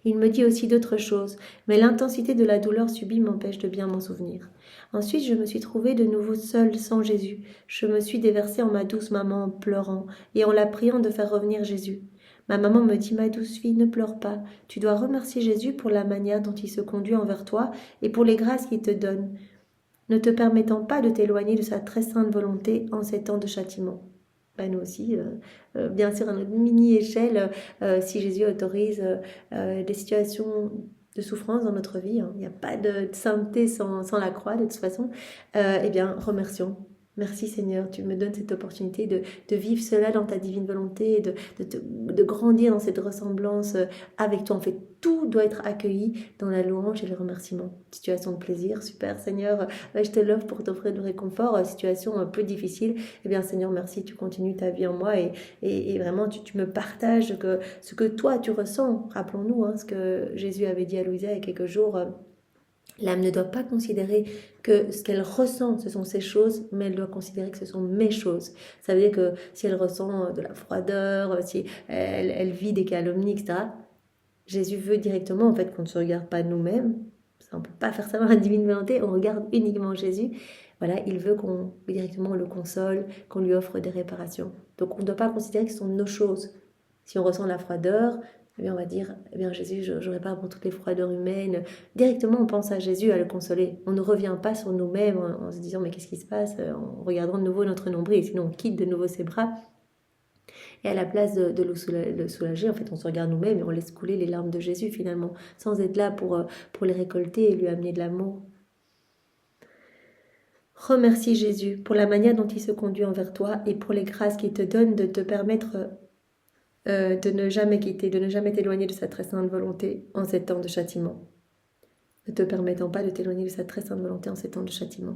Il me dit aussi d'autres choses, mais l'intensité de la douleur subie m'empêche de bien m'en souvenir. Ensuite, je me suis trouvée de nouveau seule sans Jésus. Je me suis déversée en ma douce maman en pleurant et en la priant de faire revenir Jésus. Ma maman me dit, ma douce fille, ne pleure pas. Tu dois remercier Jésus pour la manière dont il se conduit envers toi et pour les grâces qu'il te donne, ne te permettant pas de t'éloigner de sa très sainte volonté en ces temps de châtiment. Ben nous aussi, bien sûr, à notre mini-échelle, si Jésus autorise des situations de souffrance dans notre vie, il n'y a pas de sainteté sans la croix de toute façon, eh bien, remercions. Merci Seigneur, tu me donnes cette opportunité de vivre cela dans ta divine volonté, de grandir dans cette ressemblance avec toi. En fait, tout doit être accueilli dans la louange et le remerciement. Situation de plaisir, super Seigneur, je te l'offre pour t'offrir du réconfort. Situation un peu difficile, eh bien Seigneur, merci, tu continues ta vie en moi et vraiment tu me partages ce que toi tu ressens. Rappelons-nous ce que Jésus avait dit à Louisa il y a quelques jours. L'âme ne doit pas considérer que ce qu'elle ressent, ce sont ses choses, mais elle doit considérer que ce sont mes choses. Ça veut dire que si elle ressent de la froideur, si elle vit des calomnies, etc., Jésus veut directement en fait qu'on ne se regarde pas nous-mêmes. On ne peut pas faire ça dans la divine volonté, on regarde uniquement Jésus. Voilà, il veut qu'on directement le console, qu'on lui offre des réparations. Donc on ne doit pas considérer que ce sont nos choses. Si on ressent la froideur, eh bien on va dire, eh bien Jésus, je répare pour toutes les froideurs humaines. Directement, on pense à Jésus, à le consoler. On ne revient pas sur nous-mêmes en se disant, mais qu'est-ce qui se passe, en regardant de nouveau notre nombril, sinon on quitte de nouveau ses bras. Et à la place de le soulager, en fait, on se regarde nous-mêmes et on laisse couler les larmes de Jésus finalement, sans être là pour les récolter et lui amener de l'amour. Remercie Jésus pour la manière dont il se conduit envers toi et pour les grâces qu'il te donne de te permettre de ne jamais quitter, de ne jamais t'éloigner de sa très sainte volonté en ces temps de châtiment. Ne te permettant pas de t'éloigner de sa très sainte volonté en ces temps de châtiment.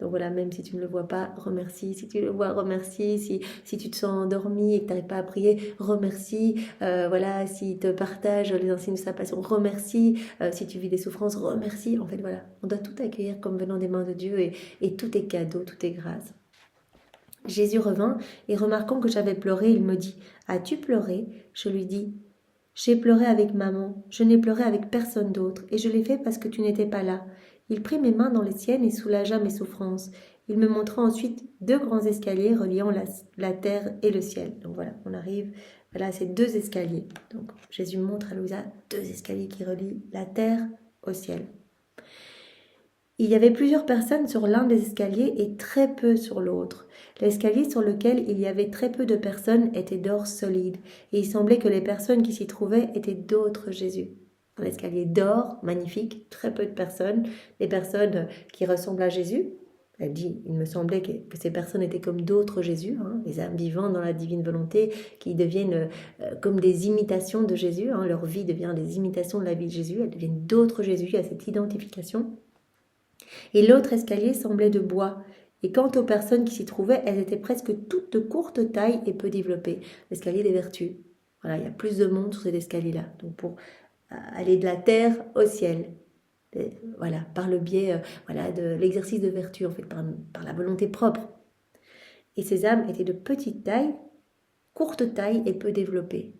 Donc voilà, même si tu ne le vois pas, remercie. Si tu le vois, remercie. Si tu te sens endormi et que tu n'arrives pas à prier, remercie. Voilà, s'il te partage les insignes de sa passion, remercie. Si tu vis des souffrances, remercie. En fait, voilà, on doit tout accueillir comme venant des mains de Dieu et tout est cadeau, tout est grâce. Jésus revint et remarquant que j'avais pleuré, il me dit, « As-tu pleuré ?» Je lui dis, « J'ai pleuré avec maman, je n'ai pleuré avec personne d'autre et je l'ai fait parce que tu n'étais pas là. » Il prit mes mains dans les siennes et soulagea mes souffrances. Il me montra ensuite 2 grands escaliers reliant la terre et le ciel. Donc voilà, on arrive à ces 2 escaliers. Donc Jésus montre à Louisa 2 escaliers qui relient la terre au ciel. Il y avait plusieurs personnes sur l'un des escaliers et très peu sur l'autre. L'escalier sur lequel il y avait très peu de personnes était d'or solide, et il semblait que les personnes qui s'y trouvaient étaient d'autres Jésus. Un escalier d'or, magnifique, très peu de personnes, des personnes qui ressemblent à Jésus. Elle dit, il me semblait que ces personnes étaient comme d'autres Jésus, les âmes vivantes dans la divine volonté, qui deviennent comme des imitations de Jésus. Leur vie devient des imitations de la vie de Jésus, elles deviennent d'autres Jésus, il y a cette identification. Et l'autre escalier semblait de bois. Et quant aux personnes qui s'y trouvaient, elles étaient presque toutes de courte taille et peu développées. L'escalier des vertus. Voilà, il y a plus de monde sur cet escalier-là. Donc pour aller de la terre au ciel. Et voilà, par le biais de l'exercice de vertu, en fait, par la volonté propre. Et ces âmes étaient de petite taille, courte taille et peu développées.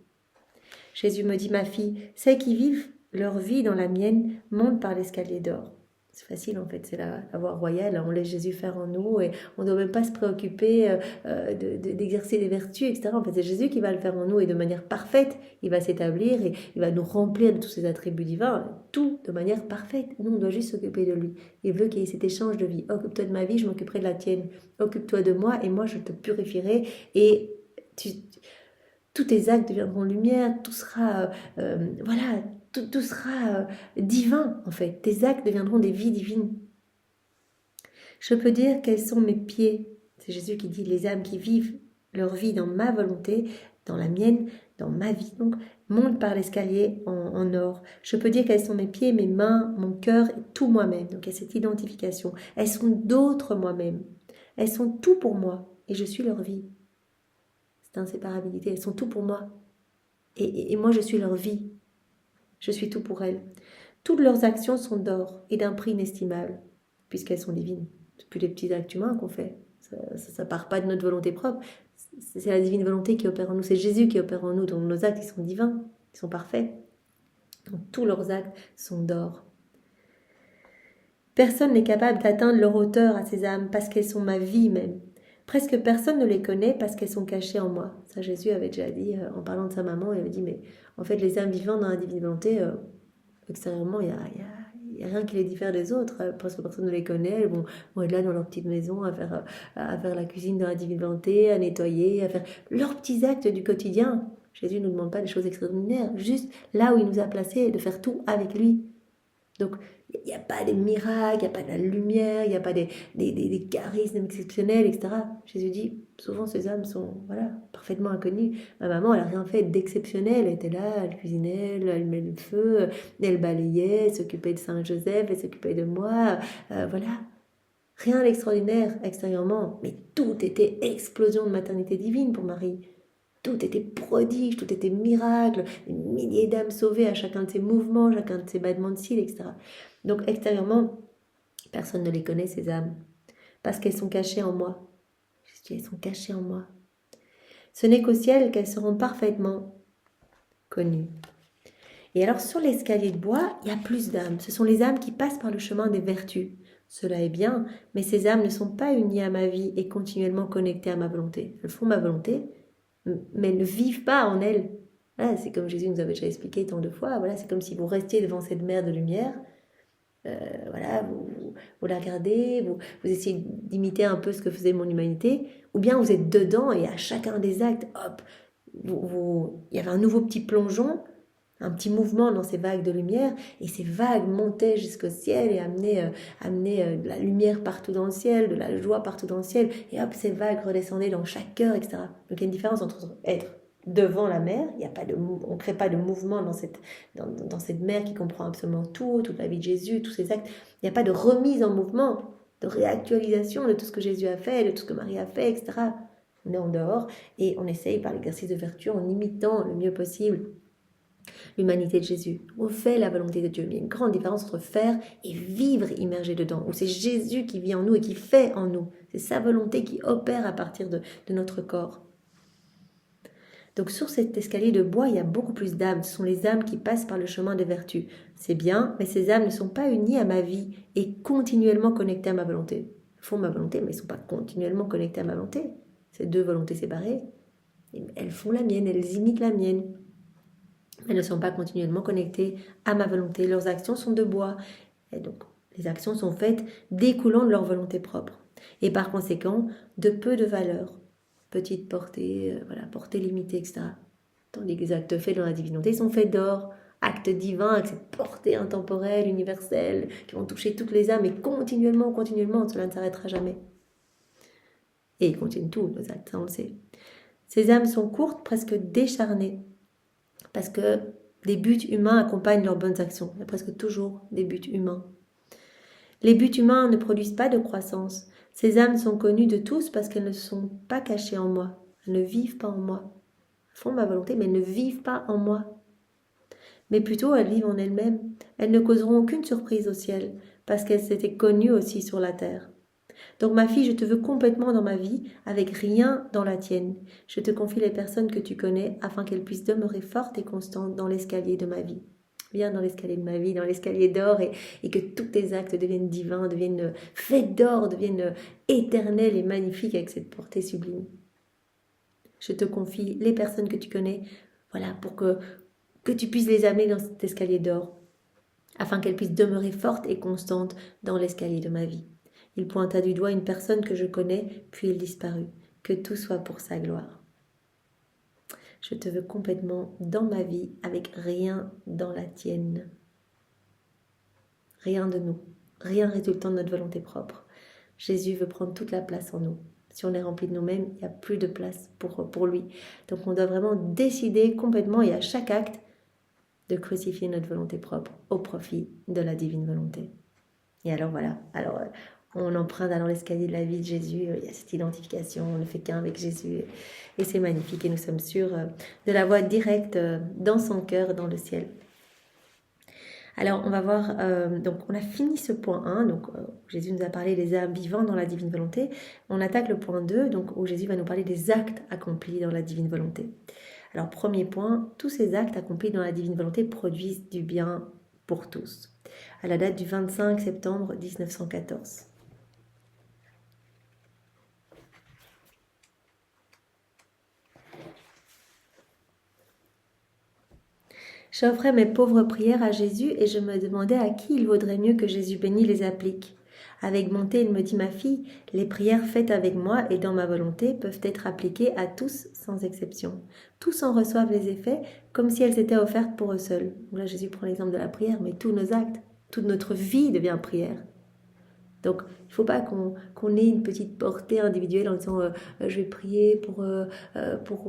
Jésus me dit, ma fille, celles qui vivent leur vie dans la mienne montent par l'escalier d'or. C'est facile en fait, c'est la voie royale, on laisse Jésus faire en nous et on ne doit même pas se préoccuper d'exercer les vertus, etc. En fait, c'est Jésus qui va le faire en nous et de manière parfaite, il va s'établir et il va nous remplir de tous ses attributs divins, tout de manière parfaite. Nous, on doit juste s'occuper de lui. Il veut qu'il y ait cet échange de vie. Occupe-toi de ma vie, je m'occuperai de la tienne. Occupe-toi de moi et moi, je te purifierai et tous tes actes deviendront lumière, tout sera, tout sera divin en fait. Tes actes deviendront des vies divines. Je peux dire quels sont mes pieds. C'est Jésus qui dit, les âmes qui vivent leur vie dans ma volonté, dans la mienne, dans ma vie, donc montent par l'escalier en or. Je peux dire qu'elles sont mes pieds, mes mains, mon cœur et tout moi-même. Donc il y a cette identification. Elles sont d'autres moi-même. Elles sont tout pour moi et je suis leur vie. C'est inséparabilité. Elles sont tout pour moi. Et moi, je suis leur vie. Je suis tout pour elles. Toutes leurs actions sont d'or et d'un prix inestimable, puisqu'elles sont divines. C'est plus les petits actes humains qu'on fait. Ça part pas de notre volonté propre. C'est la divine volonté qui opère en nous. C'est Jésus qui opère en nous. Donc nos actes, ils sont divins. Ils sont parfaits. Donc tous leurs actes sont d'or. Personne n'est capable d'atteindre leur hauteur à ces âmes parce qu'elles sont ma vie même. Presque personne ne les connaît parce qu'elles sont cachées en moi. Ça, Jésus avait déjà dit, en parlant de sa maman, il avait dit, mais en fait, les âmes vivantes dans la divine volonté, extérieurement, il y a rien qui les diffère des autres. Presque personne ne les connaît. Elles vont être là dans leur petite maison à faire la cuisine dans la divine volonté, à nettoyer, à faire leurs petits actes du quotidien. Jésus ne nous demande pas des choses extraordinaires, juste là où il nous a placés, de faire tout avec lui. Donc, il n'y a pas des miracles, il n'y a pas de la lumière, il n'y a pas des charismes exceptionnels, etc. Jésus dit, souvent ces âmes sont parfaitement inconnues. Ma maman, elle n'a rien fait d'exceptionnel. Elle était là, elle cuisinait, elle allumait le feu, elle balayait, elle s'occupait de Saint-Joseph, elle s'occupait de moi. Voilà. Rien d'extraordinaire extérieurement, mais tout était explosion de maternité divine pour Marie. Tout était prodige, tout était miracle, des milliers d'âmes sauvées à chacun de ses mouvements, chacun de ses battements de cils, etc. Donc extérieurement, personne ne les connaît, ces âmes, parce qu'elles sont cachées en moi. Elles sont cachées en moi. Ce n'est qu'au ciel qu'elles seront parfaitement connues. Et alors sur l'escalier de bois, il y a plus d'âmes. Ce sont les âmes qui passent par le chemin des vertus. Cela est bien, mais ces âmes ne sont pas unies à ma vie et continuellement connectées à ma volonté. Elles font ma volonté, mais elles ne vivent pas en elles. Voilà, c'est comme Jésus nous avait déjà expliqué tant de fois. Voilà, c'est comme si vous restiez devant cette mer de lumière. Vous la regardez, vous essayez d'imiter un peu ce que faisait mon humanité, ou bien vous êtes dedans et à chacun des actes, hop, il y avait un nouveau petit plongeon, un petit mouvement dans ces vagues de lumière, et ces vagues montaient jusqu'au ciel et amenaient de la lumière partout dans le ciel, de la joie partout dans le ciel, et hop, ces vagues redescendaient dans chaque cœur, etc. Donc il y a une différence entre être devant la mer, on ne crée pas de mouvement dans cette mer qui comprend absolument tout, toute la vie de Jésus, tous ses actes. Il n'y a pas de remise en mouvement, de réactualisation de tout ce que Jésus a fait, de tout ce que Marie a fait, etc. On est en dehors et on essaye par l'exercice de vertu, en imitant le mieux possible l'humanité de Jésus. On fait la volonté de Dieu, mais il y a une grande différence entre faire et vivre immergé dedans, où c'est Jésus qui vit en nous et qui fait en nous. C'est sa volonté qui opère à partir de notre corps. Donc sur cet escalier de bois, il y a beaucoup plus d'âmes. Ce sont les âmes qui passent par le chemin des vertus. C'est bien, mais ces âmes ne sont pas unies à ma vie et continuellement connectées à ma volonté. Elles font ma volonté, mais elles ne sont pas continuellement connectées à ma volonté. C'est deux volontés séparées. Elles font la mienne, elles imitent la mienne. Elles ne sont pas continuellement connectées à ma volonté. Leurs actions sont de bois. Et donc, les actions sont faites découlant de leur volonté propre. Et par conséquent, de peu de valeur. Petite portée, portée limitée, etc. Tandis que les actes faits dans la divinité sont faits d'or, actes divins, avec cette portée intemporelle, universelle, qui vont toucher toutes les âmes, et continuellement, cela ne s'arrêtera jamais. Et ils continuent tous, nos actes, ça on le sait. Ces âmes sont courtes, presque décharnées, parce que des buts humains accompagnent leurs bonnes actions. Il y a presque toujours des buts humains. Les buts humains ne produisent pas de croissance. Ces âmes sont connues de tous parce qu'elles ne sont pas cachées en moi. Elles ne vivent pas en moi. Elles font ma volonté, mais elles ne vivent pas en moi. Mais plutôt, elles vivent en elles-mêmes. Elles ne causeront aucune surprise au ciel, parce qu'elles s'étaient connues aussi sur la terre. Donc ma fille, je te veux complètement dans ma vie, avec rien dans la tienne. Je te confie les personnes que tu connais, afin qu'elles puissent demeurer fortes et constantes dans l'escalier de ma vie. Viens dans l'escalier de ma vie, dans l'escalier d'or, et que tous tes actes deviennent divins, deviennent faits d'or, deviennent éternels et magnifiques avec cette portée sublime. Je te confie les personnes que tu connais, pour que tu puisses les amener dans cet escalier d'or, afin qu'elles puissent demeurer fortes et constantes dans l'escalier de ma vie. Il pointa du doigt une personne que je connais, puis il disparut. Que tout soit pour sa gloire. Je te veux complètement dans ma vie, avec rien dans la tienne. Rien de nous, rien résultant de notre volonté propre. Jésus veut prendre toute la place en nous. Si on est rempli de nous-mêmes, il n'y a plus de place pour lui. Donc on doit vraiment décider complètement et à chaque acte de crucifier notre volonté propre au profit de la divine volonté. Et alors voilà, on emprunte alors l'escalier de la vie de Jésus, il y a cette identification, on ne fait qu'un avec Jésus, et c'est magnifique, et nous sommes sûrs de la voie directe dans son cœur, dans le ciel. Alors on va voir, donc on a fini ce point 1, donc Jésus nous a parlé des âmes vivantes dans la divine volonté. On attaque le point 2, donc où Jésus va nous parler des actes accomplis dans la divine volonté. Alors premier point, tous ces actes accomplis dans la divine volonté produisent du bien pour tous. À la date du 25 septembre 1914. J'offrais mes pauvres prières à Jésus et je me demandais à qui il vaudrait mieux que Jésus béni les applique. Avec bonté, il me dit, ma fille, les prières faites avec moi et dans ma volonté peuvent être appliquées à tous sans exception. Tous en reçoivent les effets comme si elles étaient offertes pour eux seuls. Là, Jésus prend l'exemple de la prière, mais tous nos actes, toute notre vie devient prière. Donc, il ne faut pas qu'on ait une petite portée individuelle en disant je vais prier pour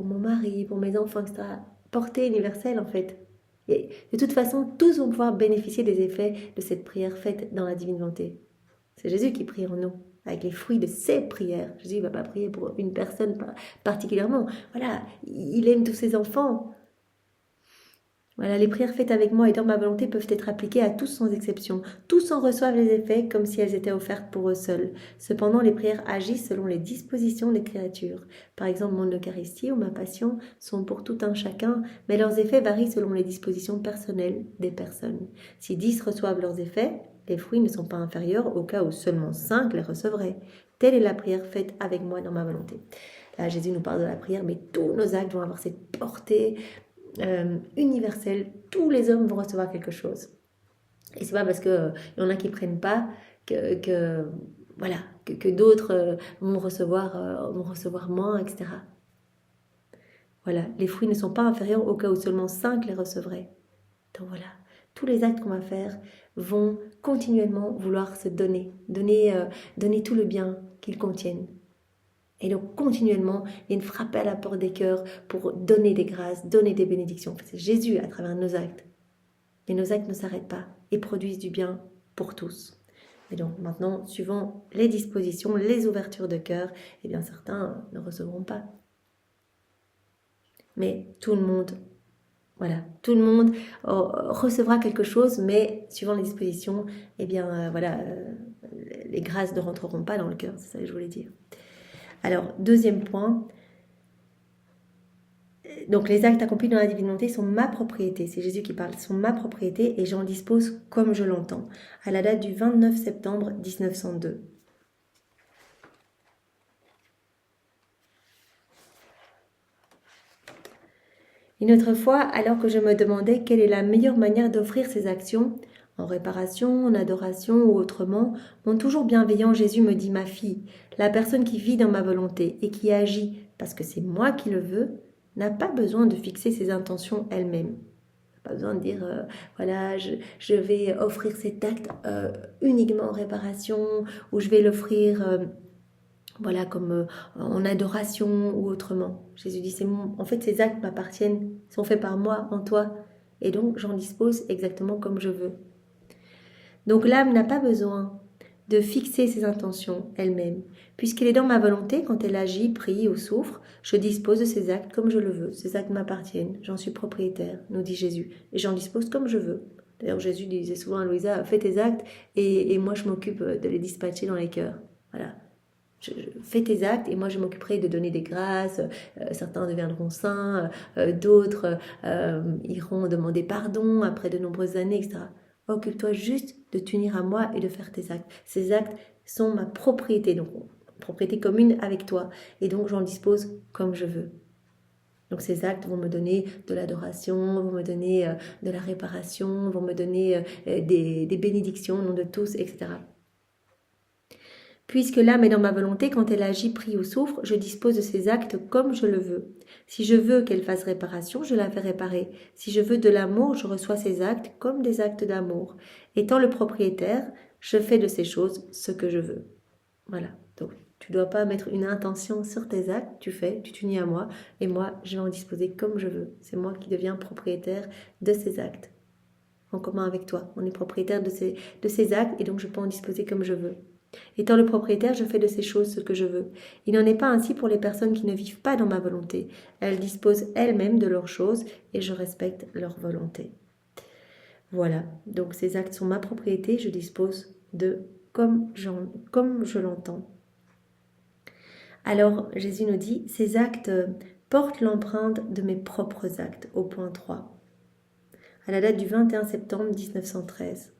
mon mari, pour mes enfants, etc. Portée universelle, en fait. Et de toute façon, tous vont pouvoir bénéficier des effets de cette prière faite dans la divine volonté. C'est Jésus qui prie en nous, avec les fruits de ses prières. Jésus ne va pas prier pour une personne particulièrement. Voilà, il aime tous ses enfants. Voilà, les prières faites avec moi et dans ma volonté peuvent être appliquées à tous sans exception. Tous en reçoivent les effets comme si elles étaient offertes pour eux seuls. Cependant, les prières agissent selon les dispositions des créatures. Par exemple, mon Eucharistie ou ma Passion sont pour tout un chacun, mais leurs effets varient selon les dispositions personnelles des personnes. Si 10 reçoivent leurs effets, les fruits ne sont pas inférieurs au cas où seulement 5 les recevraient. Telle est la prière faite avec moi dans ma volonté. Là, Jésus nous parle de la prière, mais tous nos actes vont avoir cette portée universelle. Tous les hommes vont recevoir quelque chose. Et c'est pas parce qu'il y en a qui prennent pas que d'autres vont recevoir moins, etc. Voilà, les fruits ne sont pas inférieurs au cas où seulement 5 les recevraient. Donc voilà, tous les actes qu'on va faire vont continuellement vouloir se donner tout le bien qu'ils contiennent. Et donc continuellement, il y a une frappe à la porte des cœurs pour donner des grâces, donner des bénédictions. C'est Jésus à travers nos actes. Mais nos actes ne s'arrêtent pas et produisent du bien pour tous. Et donc maintenant, suivant les dispositions, les ouvertures de cœur, eh bien certains ne recevront pas. Mais tout le monde recevra quelque chose, mais suivant les dispositions, eh bien les grâces ne rentreront pas dans le cœur, c'est ça que je voulais dire. Alors, deuxième point, donc les actes accomplis dans la divine volonté sont ma propriété, c'est Jésus qui parle, sont ma propriété et j'en dispose comme je l'entends, à la date du 29 septembre 1902. Une autre fois, alors que je me demandais quelle est la meilleure manière d'offrir ces actions, en réparation, en adoration ou autrement, mon toujours bienveillant Jésus me dit, ma fille, la personne qui vit dans ma volonté et qui agit parce que c'est moi qui le veux, n'a pas besoin de fixer ses intentions elle-même. Pas besoin de dire, je vais offrir cet acte uniquement en réparation, ou je vais l'offrir comme en adoration ou autrement. Jésus dit, en fait ces actes m'appartiennent, sont faits par moi en toi, et donc j'en dispose exactement comme je veux. Donc l'âme n'a pas besoin de fixer ses intentions elle-même, puisqu'elle est dans ma volonté quand elle agit, prie ou souffre, je dispose de ces actes comme je le veux, ces actes m'appartiennent, j'en suis propriétaire, nous dit Jésus, et j'en dispose comme je veux. D'ailleurs Jésus disait souvent à Louisa, fais tes actes et moi je m'occupe de les dispatcher dans les cœurs. Voilà. Fais tes actes et moi je m'occuperai de donner des grâces, certains deviendront saints, d'autres iront demander pardon après de nombreuses années, etc. Occupe-toi juste de t'unir à moi et de faire tes actes. Ces actes sont ma propriété, donc propriété commune avec toi, et donc j'en dispose comme je veux. Donc ces actes vont me donner de l'adoration, vont me donner de la réparation, vont me donner des bénédictions au nom de tous, etc. Puisque l'âme est dans ma volonté, quand elle agit, prie ou souffre, je dispose de ces actes comme je le veux. Si je veux qu'elle fasse réparation, je la fais réparer. Si je veux de l'amour, je reçois ces actes comme des actes d'amour. Étant le propriétaire, je fais de ces choses ce que je veux. Voilà. Donc, Tu ne dois pas mettre une intention sur tes actes, tu fais, tu t'unis à moi, et moi, je vais en disposer comme je veux. C'est moi qui deviens propriétaire de ces actes, en commun avec toi. On est propriétaire de ces actes, et donc je peux en disposer comme je veux. Étant le propriétaire, je fais de ces choses ce que je veux. Il n'en est pas ainsi pour les personnes qui ne vivent pas dans ma volonté. Elles disposent elles-mêmes de leurs choses, et je respecte leur volonté. Voilà, donc ces actes sont ma propriété, je dispose de comme je l'entends. Alors Jésus nous dit, ces actes portent l'empreinte de mes propres actes, au point 3, à la date du 21 septembre 1913.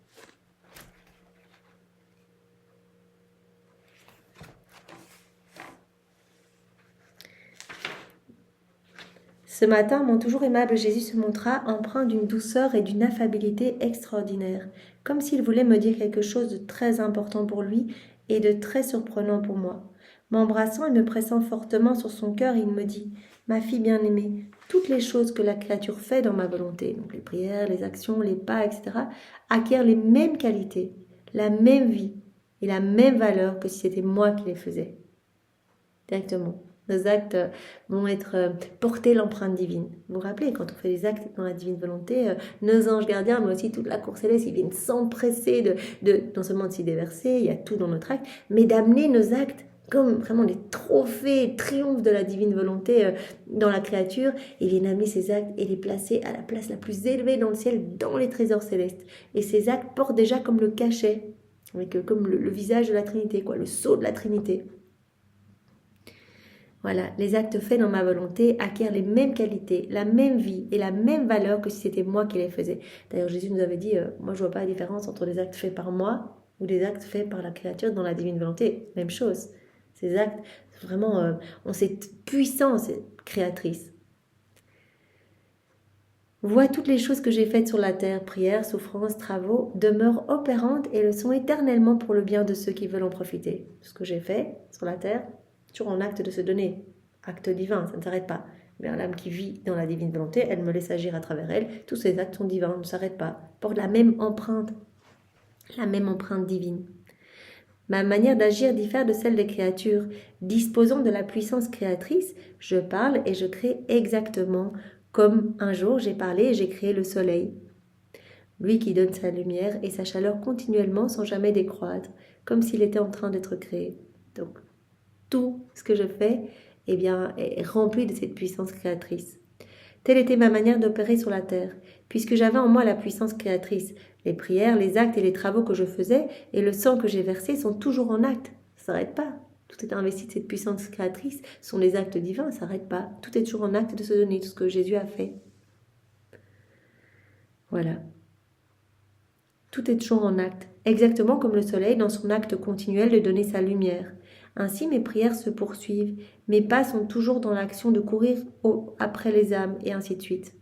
Ce matin, mon toujours aimable Jésus se montra empreint d'une douceur et d'une affabilité extraordinaires, comme s'il voulait me dire quelque chose de très important pour lui et de très surprenant pour moi. M'embrassant et me pressant fortement sur son cœur, il me dit « Ma fille bien-aimée, toutes les choses que la créature fait dans ma volonté, donc les prières, les actions, les pas, etc., acquièrent les mêmes qualités, la même vie et la même valeur que si c'était moi qui les faisais. » Directement. Nos actes vont être porter l'empreinte divine. Vous vous rappelez, quand on fait des actes dans la divine volonté, nos anges gardiens, mais aussi toute la cour céleste, ils viennent s'empresser de non seulement de s'y déverser, il y a tout dans notre acte, mais d'amener nos actes comme vraiment des trophées, triomphes de la divine volonté dans la créature. Ils viennent amener ces actes et les placer à la place la plus élevée dans le ciel, dans les trésors célestes. Et ces actes portent déjà comme le cachet, avec, comme le visage de la Trinité, quoi, le sceau de la Trinité. Voilà, les actes faits dans ma volonté acquièrent les mêmes qualités, la même vie et la même valeur que si c'était moi qui les faisais. D'ailleurs, Jésus nous avait dit, moi je vois pas la différence entre des actes faits par moi ou des actes faits par la créature dans la divine volonté. Même chose. Ces actes, vraiment, ont cette puissance créatrice. Vois toutes les choses que j'ai faites sur la terre, prières, souffrances, travaux, demeurent opérantes et le sont éternellement pour le bien de ceux qui veulent en profiter. Ce que j'ai fait sur la terre, toujours en acte de se donner, acte divin, ça ne s'arrête pas. Mais l'âme qui vit dans la divine volonté, elle me laisse agir à travers elle. Tous ces actes sont divins, ne s'arrêtent pas, portent la même empreinte divine. Ma manière d'agir diffère de celle des créatures. Disposant de la puissance créatrice, je parle et je crée exactement comme un jour j'ai parlé et j'ai créé le soleil. Lui qui donne sa lumière et sa chaleur continuellement sans jamais décroître, comme s'il était en train d'être créé. Donc, tout ce que je fais est rempli de cette puissance créatrice. Telle était ma manière d'opérer sur la terre, puisque j'avais en moi la puissance créatrice. Les prières, les actes et les travaux que je faisais et le sang que j'ai versé sont toujours en acte. Ça ne s'arrête pas. Tout est investi de cette puissance créatrice. Ce sont les actes divins, ça ne s'arrête pas. Tout est toujours en acte de se donner, tout ce que Jésus a fait. Voilà. Tout est toujours en acte, exactement comme le soleil dans son acte continuel de donner sa lumière. Ainsi mes prières se poursuivent, mes pas sont toujours dans l'action de courir après les âmes, et ainsi de suite.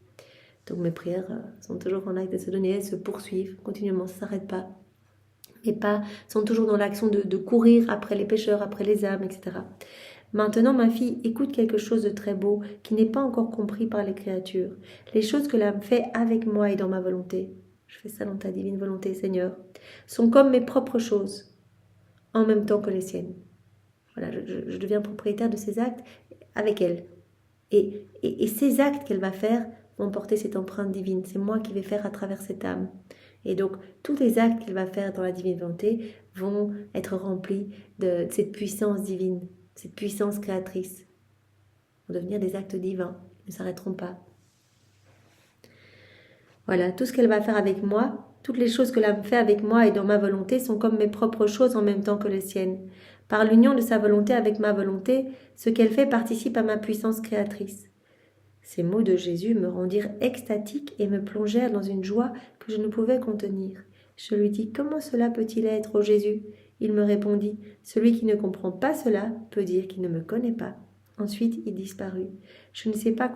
Donc mes prières sont toujours en acte de se donner, elles se poursuivent continuellement, ça ne s'arrête pas. Mes pas sont toujours dans l'action de courir après les pécheurs, après les âmes, etc. Maintenant, ma fille, écoute quelque chose de très beau qui n'est pas encore compris par les créatures. Les choses que l'âme fait avec moi et dans ma volonté, je fais ça dans ta divine volonté, Seigneur, sont comme mes propres choses, en même temps que les siennes. Voilà, je deviens propriétaire de ces actes avec elle. Et ces actes qu'elle va faire vont porter cette empreinte divine. C'est moi qui vais faire à travers cette âme. Et donc, tous les actes qu'elle va faire dans la divine volonté vont être remplis de cette puissance divine, cette puissance créatrice. Vont devenir des actes divins. Ils ne s'arrêteront pas. Voilà, tout ce qu'elle va faire avec moi, toutes les choses que l'âme fait avec moi et dans ma volonté sont comme mes propres choses en même temps que les siennes. Par l'union de sa volonté avec ma volonté, ce qu'elle fait participe à ma puissance créatrice. Ces mots de Jésus me rendirent extatique et me plongèrent dans une joie que je ne pouvais contenir. Je lui dis « Comment cela peut-il être, ô Jésus ?» Il me répondit « Celui qui ne comprend pas cela peut dire qu'il ne me connaît pas. » Ensuite, il disparut. Je ne sais pas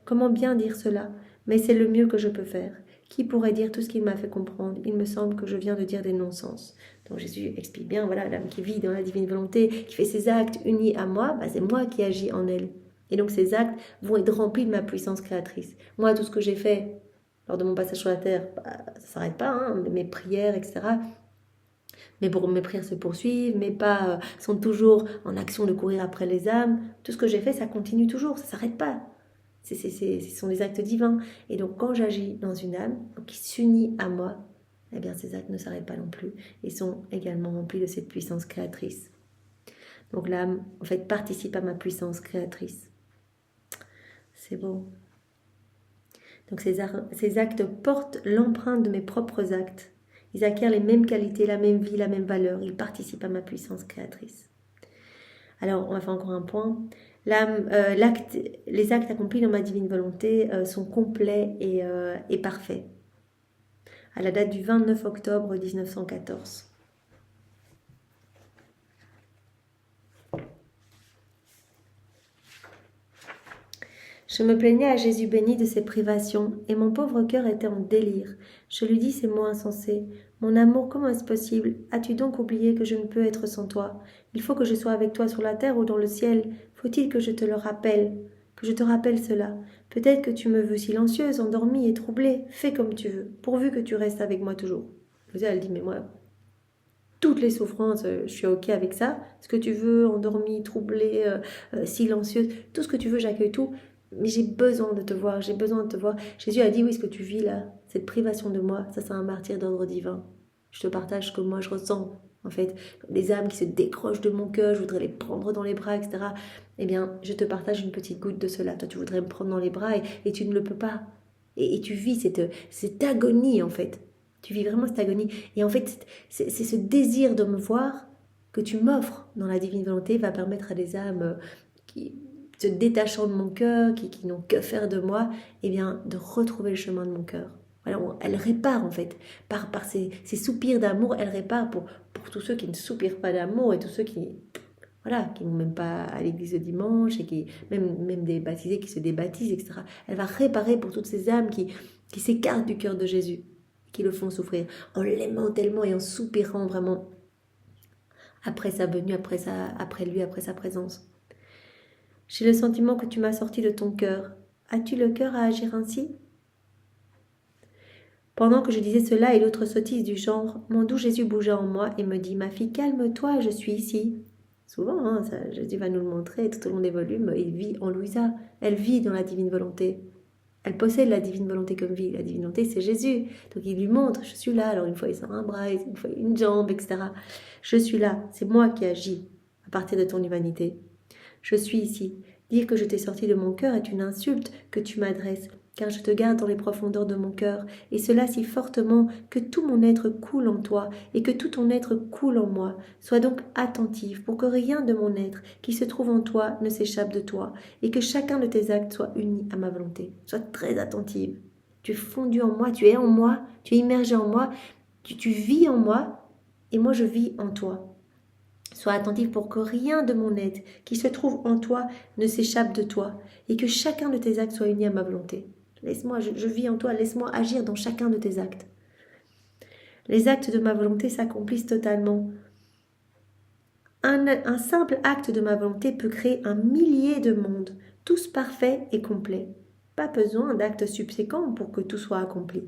comment bien dire cela, mais c'est le mieux que je peux faire. Qui pourrait dire tout ce qu'il m'a fait comprendre? Il me semble que je viens de dire des non-sens. Donc Jésus explique bien, voilà, l'âme qui vit dans la divine volonté, qui fait ses actes unis à moi, c'est moi qui agis en elle. Et donc ces actes vont être remplis de ma puissance créatrice. Moi, tout ce que j'ai fait lors de mon passage sur la terre, ça ne s'arrête pas, mes prières, etc. mes prières se poursuivent, mes pas sont toujours en action de courir après les âmes. Tout ce que j'ai fait, ça continue toujours, ça ne s'arrête pas. Ce sont des actes divins. Et donc quand j'agis dans une âme qui s'unit à moi, eh bien ces actes ne s'arrêtent pas non plus et sont également remplis de cette puissance créatrice. Donc l'âme, en fait, participe à ma puissance créatrice. C'est beau. Donc ces actes portent l'empreinte de mes propres actes. Ils acquièrent les mêmes qualités, la même vie, la même valeur. Ils participent à ma puissance créatrice. Alors, on va faire encore un point. Les actes accomplis dans ma divine volonté sont complets et parfaits. À la date du 29 octobre 1914. Je me plaignais à Jésus béni de ses privations, et mon pauvre cœur était en délire. Je lui dis ces mots insensés. Mon amour, comment est-ce possible? As-tu donc oublié que je ne peux être sans toi? Il faut que je sois avec toi sur la terre ou dans le ciel. Faut-il que je te le rappelle? Que je te rappelle cela? Peut-être que tu me veux silencieuse, endormie et troublée. Fais comme tu veux, pourvu que tu restes avec moi toujours. Elle dit, mais moi, toutes les souffrances, je suis ok avec ça. Ce que tu veux, endormie, troublée, silencieuse, tout ce que tu veux, j'accueille tout. Mais j'ai besoin de te voir, j'ai besoin de te voir. Jésus a dit, oui, ce que tu vis là, cette privation de moi, ça c'est un martyre d'ordre divin. Je te partage ce que moi je ressens. En fait, des âmes qui se décrochent de mon cœur, je voudrais les prendre dans les bras, etc. Eh bien, je te partage une petite goutte de cela. Toi, tu voudrais me prendre dans les bras et tu ne le peux pas. Et tu vis cette agonie, en fait. Tu vis vraiment cette agonie. Et en fait, c'est ce désir de me voir que tu m'offres dans la divine volonté va permettre à des âmes qui se détachant de mon cœur, qui n'ont que faire de moi, eh bien, de retrouver le chemin de mon cœur. Voilà, elle répare en fait, par ces soupirs d'amour, elle répare pour tous ceux qui ne soupirent pas d'amour et tous ceux qui qui vont même pas à l'église le dimanche et qui même des baptisés qui se débaptisent, etc. Elle va réparer pour toutes ces âmes qui s'écartent du cœur de Jésus, qui le font souffrir, en l'aimant tellement et en soupirant vraiment après sa venue, après lui, après sa présence. J'ai le sentiment que tu m'as sorti de ton cœur. As-tu le cœur à agir ainsi? Pendant que je disais cela et l'autre sottise du genre, mon doux Jésus bougea en moi et me dit, ma fille, calme-toi, je suis ici. Souvent, Jésus va nous le montrer tout au long des volumes, il vit en Louisa, elle vit dans la divine volonté. Elle possède la divine volonté comme vie. La divine volonté, c'est Jésus. Donc il lui montre, je suis là. Alors une fois il sort un bras, une fois une jambe, etc. Je suis là, c'est moi qui agis à partir de ton humanité. Je suis ici. Dire que je t'ai sorti de mon cœur est une insulte que tu m'adresses, car je te garde dans les profondeurs de mon cœur, et cela si fortement que tout mon être coule en toi, et que tout ton être coule en moi. Sois donc attentive pour que rien de mon être qui se trouve en toi ne s'échappe de toi, et que chacun de tes actes soit uni à ma volonté. Sois très attentive. Tu es fondu en moi, tu es en moi, tu es immergé en moi, tu vis en moi, et moi je vis en toi. Sois attentif pour que rien de mon être qui se trouve en toi ne s'échappe de toi et que chacun de tes actes soit uni à ma volonté. Laisse-moi, je vis en toi, laisse-moi agir dans chacun de tes actes. Les actes de ma volonté s'accomplissent totalement. Un simple acte de ma volonté peut créer un millier de mondes, tous parfaits et complets. Pas besoin d'actes subséquents pour que tout soit accompli.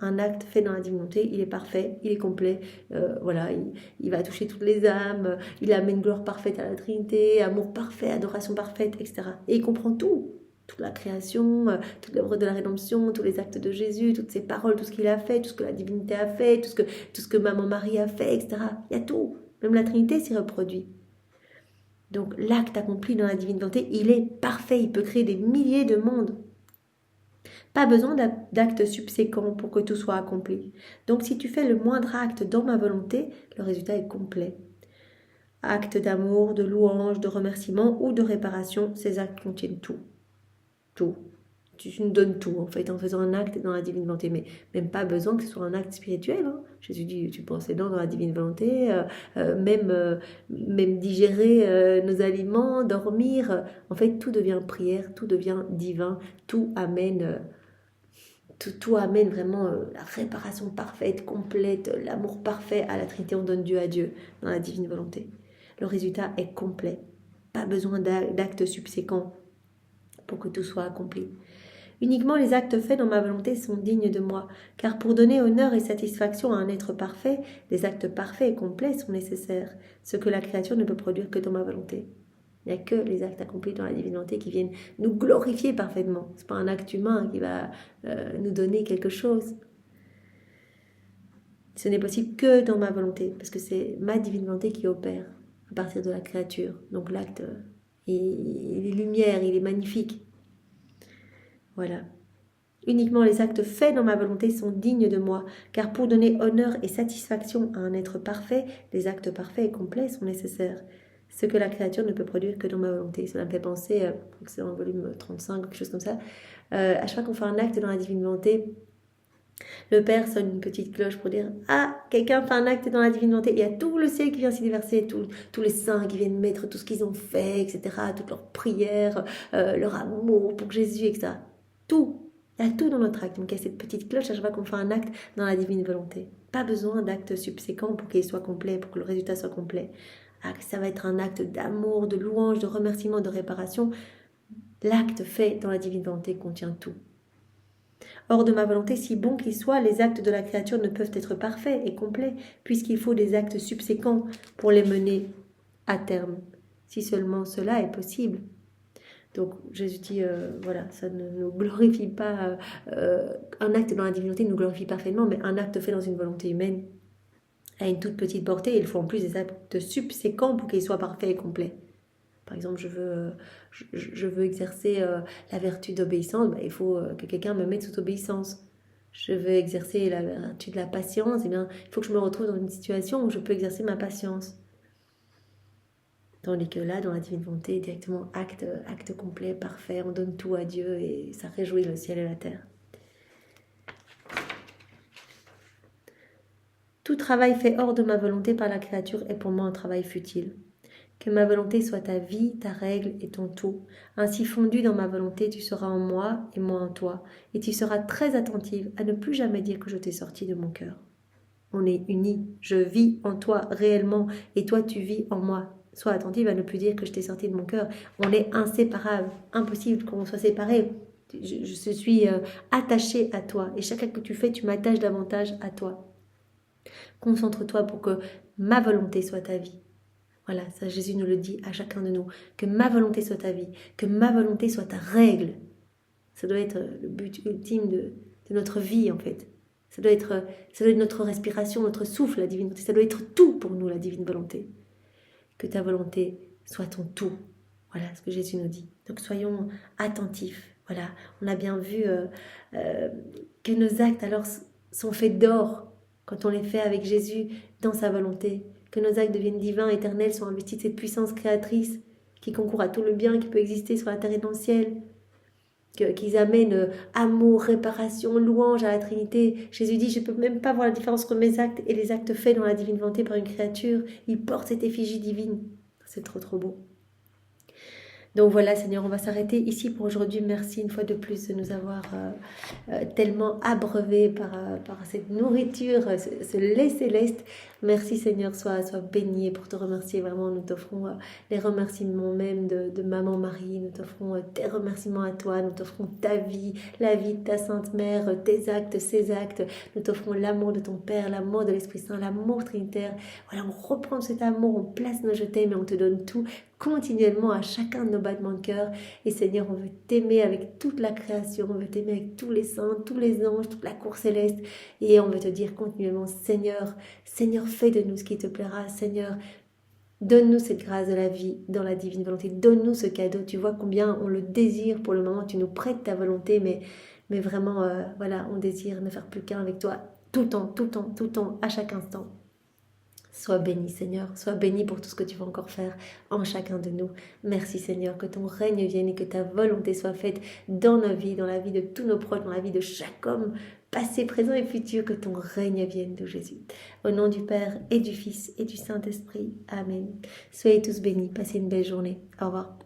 Un acte fait dans la divinité, il est parfait, il est complet, il va toucher toutes les âmes, il amène gloire parfaite à la Trinité, amour parfait, adoration parfaite, etc. Et il comprend tout, toute la création, toute l'œuvre de la rédemption, tous les actes de Jésus, toutes ses paroles, tout ce qu'il a fait, tout ce que la divinité a fait, tout ce que Maman Marie a fait, etc. Il y a tout, même la Trinité s'y reproduit. Donc l'acte accompli dans la divine volonté, il est parfait, il peut créer des milliers de mondes. Pas besoin d'actes subséquents pour que tout soit accompli. Donc si tu fais le moindre acte dans ma volonté, le résultat est complet. Acte d'amour, de louange, de remerciement ou de réparation, ces actes contiennent tout. Tout. Tu nous donnes tout en fait en faisant un acte dans la divine volonté, mais même pas besoin que ce soit un acte spirituel. Jésus dit, tu penses dans la divine volonté, même digérer nos aliments, dormir. En fait, tout devient prière, tout devient divin, tout amène... Tout amène vraiment la réparation parfaite, complète, l'amour parfait à la Trinité. On donne Dieu à Dieu dans la divine volonté. Le résultat est complet. Pas besoin d'actes subséquents pour que tout soit accompli. Uniquement les actes faits dans ma volonté sont dignes de moi, car pour donner honneur et satisfaction à un être parfait, des actes parfaits et complets sont nécessaires, ce que la créature ne peut produire que dans ma volonté. Il n'y a que les actes accomplis dans la divine volonté qui viennent nous glorifier parfaitement. Ce n'est pas un acte humain qui va nous donner quelque chose. Ce n'est possible que dans ma volonté, parce que c'est ma divine volonté qui opère à partir de la créature. Donc l'acte, il est lumière, il est magnifique. Voilà. Uniquement les actes faits dans ma volonté sont dignes de moi, car pour donner honneur et satisfaction à un être parfait, les actes parfaits et complets sont nécessaires. Ce que la créature ne peut produire que dans ma volonté. Cela me fait penser, c'est dans le volume 35, quelque chose comme ça, à chaque fois qu'on fait un acte dans la divine volonté, le Père sonne une petite cloche pour dire « Ah, quelqu'un fait un acte dans la divine volonté ». Il y a tout le ciel qui vient s'y déverser, tous les saints qui viennent mettre tout ce qu'ils ont fait, etc., toutes leurs prières, leur amour pour Jésus, etc. Tout, il y a tout dans notre acte. Donc il y a cette petite cloche à chaque fois qu'on fait un acte dans la divine volonté. Pas besoin d'actes subséquents pour qu'il soit complet, pour que le résultat soit complet. Ah, ça va être un acte d'amour, de louange, de remerciement, de réparation. L'acte fait dans la divine volonté contient tout. Hors de ma volonté, si bon qu'il soit, les actes de la créature ne peuvent être parfaits et complets, puisqu'il faut des actes subséquents pour les mener à terme, si seulement cela est possible. Donc Jésus dit, voilà, ça ne nous glorifie pas, un acte dans la divinité nous glorifie parfaitement, mais un acte fait dans une volonté humaine a une toute petite portée, il faut en plus des actes subséquents pour qu'il soit parfait et complet. Par exemple, je veux exercer la vertu d'obéissance, il faut que quelqu'un me mette sous obéissance. Je veux exercer la vertu de la patience, il faut que je me retrouve dans une situation où je peux exercer ma patience. Tandis que là, dans la divine volonté, directement acte complet, parfait, on donne tout à Dieu et ça réjouit le ciel et la terre. Tout travail fait hors de ma volonté par la créature est pour moi un travail futile. Que ma volonté soit ta vie, ta règle et ton tout. Ainsi fondu dans ma volonté, tu seras en moi et moi en toi. Et tu seras très attentive à ne plus jamais dire que je t'ai sorti de mon cœur. On est unis. Je vis en toi réellement et toi tu vis en moi. Sois attentive à ne plus dire que je t'ai sorti de mon cœur. On est inséparables. Impossible qu'on soit séparés. Je suis attachée à toi. Et chaque acte que tu fais, tu m'attaches davantage à toi. Concentre-toi pour que ma volonté soit ta vie. Voilà, ça Jésus nous le dit à chacun de nous. Que ma volonté soit ta vie, que ma volonté soit ta règle. Ça doit être le but ultime de notre vie en fait. Ça doit être notre respiration, notre souffle, la divine volonté. Ça doit être tout pour nous, la divine volonté. Que ta volonté soit ton tout. Voilà ce que Jésus nous dit. Donc soyons attentifs. Voilà, on a bien vu que nos actes alors sont faits d'or quand on les fait avec Jésus dans sa volonté. Que nos actes deviennent divins, éternels, soient investis de cette puissance créatrice qui concourt à tout le bien qui peut exister sur la terre et dans le ciel. Qu'ils amènent amour, réparation, louange à la Trinité. Jésus dit, je ne peux même pas voir la différence entre mes actes et les actes faits dans la divine volonté par une créature. Il porte cette effigie divine. C'est trop trop beau. Donc voilà Seigneur, on va s'arrêter ici pour aujourd'hui. Merci une fois de plus de nous avoir tellement abreuvés par cette nourriture, ce lait céleste. Merci Seigneur, sois béni. Et pour te remercier vraiment, nous t'offrons les remerciements même de Maman Marie. Nous t'offrons tes remerciements à toi. Nous t'offrons ta vie, la vie de ta Sainte Mère, tes actes, ses actes. Nous t'offrons l'amour de ton Père, l'amour de l'Esprit Saint, l'amour trinitaire. Voilà, on reprend cet amour, on place nos je t'aime et on te donne tout continuellement à chacun de nos battements de cœur. Et Seigneur, on veut t'aimer avec toute la création, on veut t'aimer avec tous les saints, tous les anges, toute la cour céleste. Et on veut te dire continuellement, Seigneur, fais de nous ce qui te plaira. Seigneur, donne-nous cette grâce de la vie dans la divine volonté. Donne-nous ce cadeau. Tu vois combien on le désire pour le moment. Tu nous prêtes ta volonté, mais vraiment, voilà, on désire ne faire plus qu'un avec toi tout le temps, à chaque instant. Sois béni Seigneur, sois béni pour tout ce que tu vas encore faire en chacun de nous. Merci Seigneur, que ton règne vienne et que ta volonté soit faite dans nos vies, dans la vie de tous nos proches, dans la vie de chaque homme, passé, présent et futur, que ton règne vienne de Jésus. Au nom du Père et du Fils et du Saint-Esprit. Amen. Soyez tous bénis, passez une belle journée. Au revoir.